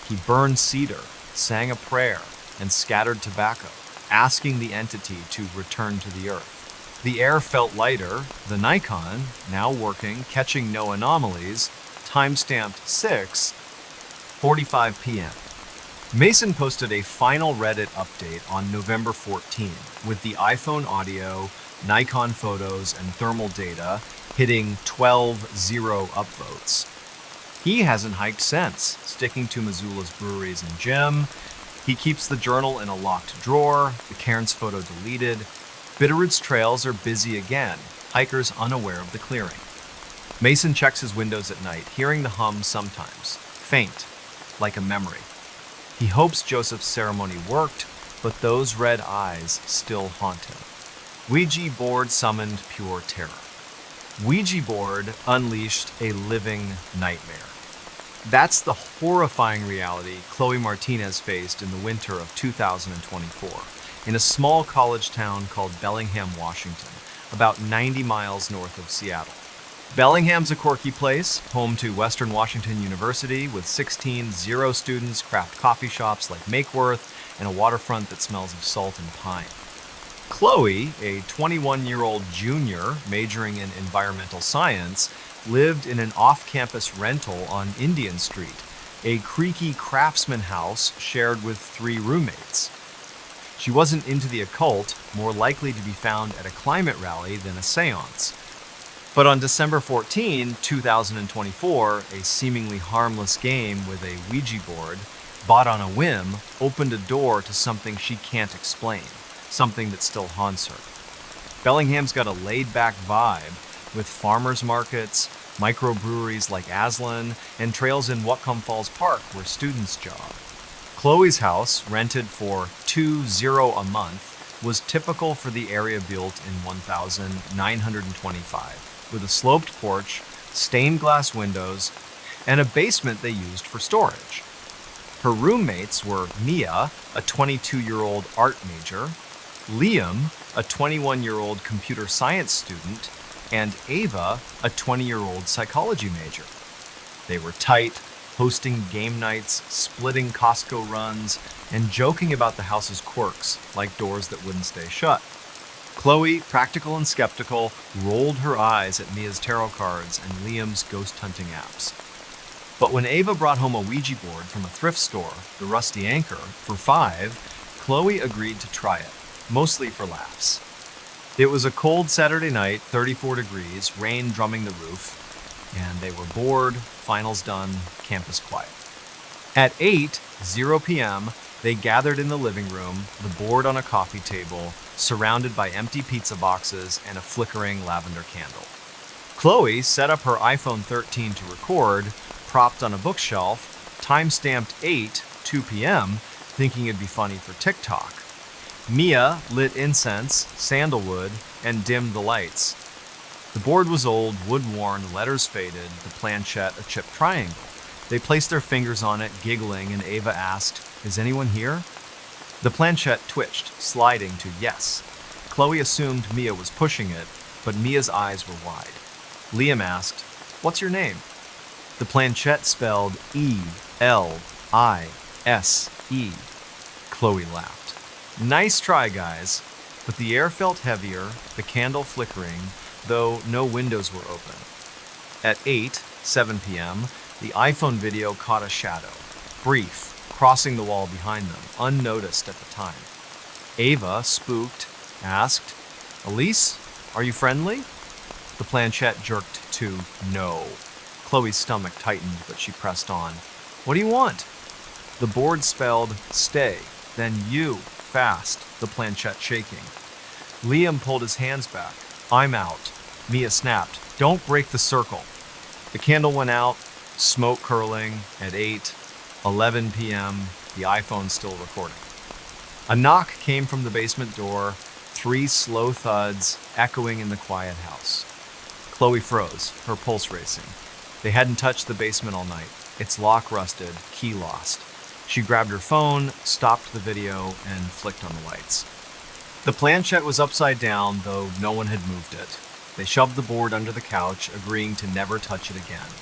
He burned cedar, sang a prayer, and scattered tobacco, asking the entity to return to the earth. The air felt lighter, the Nikon, now working, catching no anomalies, time-stamped 6:45 p.m. Mason posted a final Reddit update on November 14 with the iPhone audio, Nikon photos, and thermal data hitting 12-0 upvotes. He hasn't hiked since, sticking to Missoula's breweries and gym. He keeps the journal in a locked drawer, the cairn's photo deleted. Bitterroot's trails are busy again, hikers unaware of the clearing. Mason checks his windows at night, hearing the hum sometimes, faint, like a memory. He hopes Joseph's ceremony worked, but those red eyes still haunt him. Ouija board summoned pure terror. Ouija board unleashed a living nightmare. That's the horrifying reality Chloe Martinez faced in the winter of 2024 in a small college town called Bellingham, Washington, about 90 miles north of Seattle. Bellingham's a quirky place, home to Western Washington University with 16 zero-students, craft coffee shops like Makeworth, and a waterfront that smells of salt and pine. Chloe, a 21-year-old junior majoring in environmental science, lived in an off-campus rental on Indian Street, a creaky craftsman house shared with 3 roommates. She wasn't into the occult, more likely to be found at a climate rally than a seance. But on December 14, 2024, a seemingly harmless game with a Ouija board, bought on a whim, opened a door to something she can't explain, something that still haunts her. Bellingham's got a laid-back vibe, with farmers markets, microbreweries like Aslan, and trails in Whatcom Falls Park where students jog. Chloe's house, rented for $2,000 a month, was typical for the area built in 1925, with a sloped porch, stained glass windows, and a basement they used for storage. Her roommates were Mia, a 22-year-old art major, Liam, a 21-year-old computer science student, and Ava, a 20-year-old psychology major. They were tight, hosting game nights, splitting Costco runs, and joking about the house's quirks, like doors that wouldn't stay shut. Chloe, practical and skeptical, rolled her eyes at Mia's tarot cards and Liam's ghost hunting apps. But when Ava brought home a Ouija board from a thrift store, the Rusty Anchor, for $5, Chloe agreed to try it, mostly for laughs. It was a cold Saturday night, 34 degrees, rain drumming the roof, and they were bored, finals done, campus quiet. At 8:00 p.m., they gathered in the living room, the board on a coffee table, surrounded by empty pizza boxes and a flickering lavender candle. Chloe set up her iPhone 13 to record, propped on a bookshelf, time-stamped 8:02 p.m., thinking it'd be funny for TikTok. Mia lit incense, sandalwood, and dimmed the lights. The board was old, wood-worn, letters faded, the planchette a chipped triangle. They placed their fingers on it, giggling, and Ava asked, "Is anyone here?" The planchette twitched, sliding to yes. Chloe assumed Mia was pushing it, but Mia's eyes were wide. Liam asked, "What's your name?" The planchette spelled E-L-I-S-E. Chloe laughed. "Nice try, guys." But the air felt heavier, the candle flickering, though no windows were open. At 8:07 p.m., the iPhone video caught a shadow, brief, crossing the wall behind them, unnoticed at the time. Ava, spooked, asked, "Elise, are you friendly?" The planchette jerked to no. Chloe's stomach tightened, but she pressed on. "What do you want?" The board spelled stay, then you, fast, the planchette shaking. Liam pulled his hands back. "I'm out." Mia snapped, "Don't break the circle." The candle went out, smoke curling. At 8:11 p.m., the iPhone still recording. A knock came from the basement door, 3 slow thuds echoing in the quiet house. Chloe froze, her pulse racing. They hadn't touched the basement all night. Its lock rusted, key lost. She grabbed her phone, stopped the video, and flicked on the lights. The planchette was upside down, though no one had moved it. They shoved the board under the couch, agreeing to never touch it again.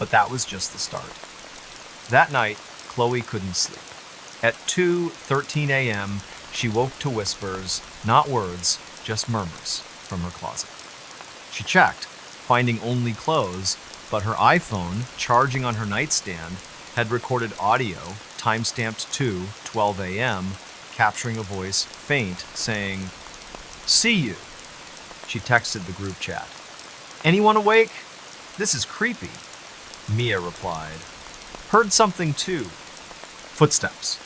But that was just the start. That night, Chloe couldn't sleep. At 2:13 a.m., she woke to whispers, not words, just murmurs, from her closet. She checked, finding only clothes, but her iPhone, charging on her nightstand, had recorded audio, time-stamped 2:12 a.m., capturing a voice, faint, saying, "See you." She texted the group chat. "Anyone awake? This is creepy." Mia replied, "Heard something too." Footsteps.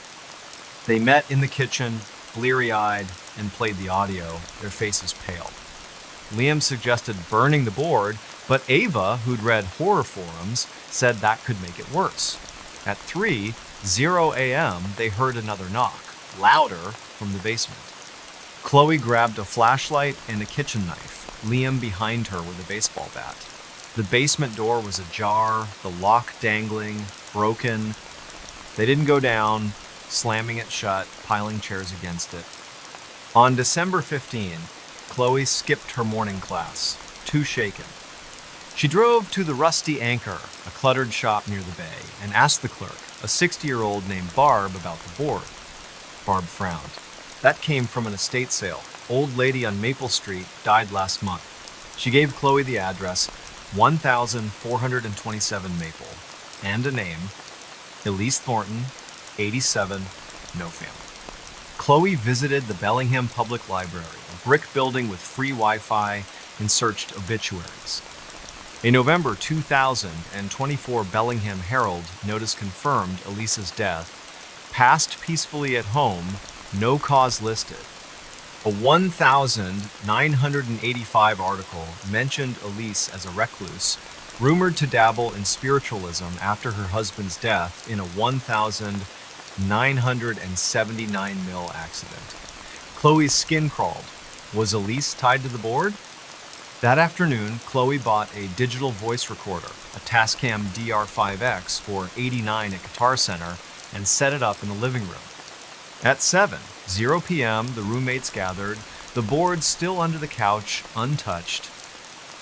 They met in the kitchen, bleary-eyed, and played the audio, their faces pale. Liam suggested burning the board, but Ava, who'd read horror forums, said that could make it worse. At 3:00 a.m., they heard another knock, louder from the basement. Chloe grabbed a flashlight and a kitchen knife, Liam behind her with a baseball bat. The basement door was ajar, the lock dangling, broken. They didn't go down, slamming it shut, piling chairs against it. On December 15, Chloe skipped her morning class, too shaken. She drove to the Rusty Anchor, a cluttered shop near the bay, and asked the clerk, a 60-year-old named Barb, about the board. Barb frowned. That came from an estate sale. Old lady on Maple Street died last month. She gave Chloe the address, 1427 Maple, and a name, Elise Thornton, 87, no family. Chloe visited the Bellingham Public Library, a brick building with free Wi-Fi, and searched obituaries. A November 2024 Bellingham Herald notice confirmed Elise's death. Passed peacefully at home, no cause listed. A 1985 article mentioned Elise as a recluse, rumored to dabble in spiritualism after her husband's death in a 1979 mill accident. Chloe's skin crawled. Was Elise tied to the board? That afternoon, Chloe bought a digital voice recorder, a Tascam DR5X for $89 at Guitar Center, and set it up in the living room. At 7:00 p.m., the roommates gathered, the board still under the couch, untouched.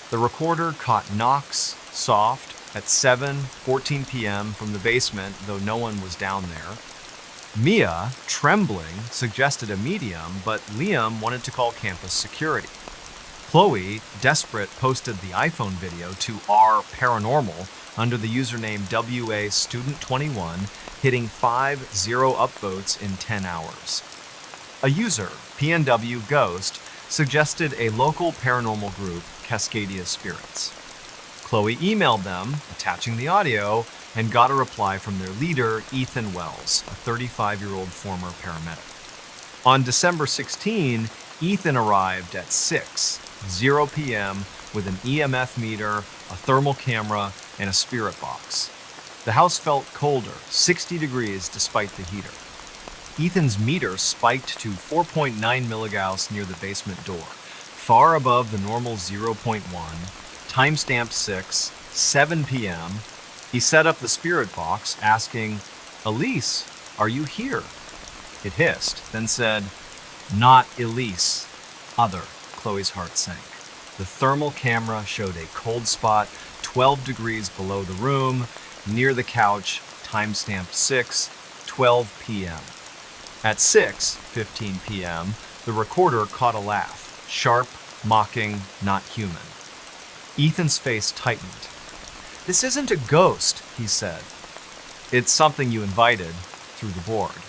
The recorder caught knocks, soft, at 7:14 p.m. from the basement, though no one was down there. Mia, trembling, suggested a medium, but Liam wanted to call campus security. Chloe, desperate, posted the iPhone video to R Paranormal under the username WA-Student21, hitting 50 upvotes in 10 hours. A user, PNW Ghost, suggested a local paranormal group, Cascadia Spirits. Chloe emailed them, attaching the audio, and got a reply from their leader, Ethan Wells, a 35-year-old former paramedic. On December 16, Ethan arrived at 6:00 p.m. with an EMF meter, a thermal camera, and a spirit box. The house felt colder, 60 degrees despite the heater. Ethan's meter spiked to 4.9 milligauss near the basement door, far above the normal 0.1, timestamped 7 p.m. He set up the spirit box, asking, "Elise, are you here?" It hissed, then said, "Not Elise, other." Chloe's heart sank. The thermal camera showed a cold spot 12 degrees below the room, near the couch, timestamped 6:12 p.m. At 6:15 p.m., the recorder caught a laugh, sharp, mocking, not human. Ethan's face tightened. "This isn't a ghost," he said. "It's something you invited through the board."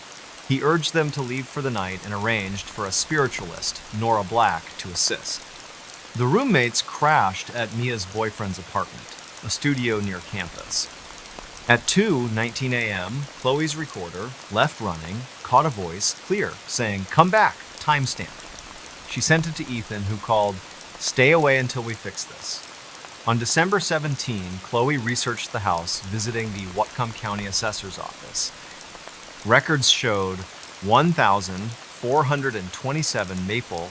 He urged them to leave for the night and arranged for a spiritualist, Nora Black, to assist. The roommates crashed at Mia's boyfriend's apartment, a studio near campus. At 2:19 a.m., Chloe's recorder, left running, caught a voice, clear, saying, "Come back, timestamp." She sent it to Ethan, who called, "Stay away until we fix this." On December 17, Chloe researched the house, visiting the Whatcom County Assessor's Office. Records showed 1,427 Maple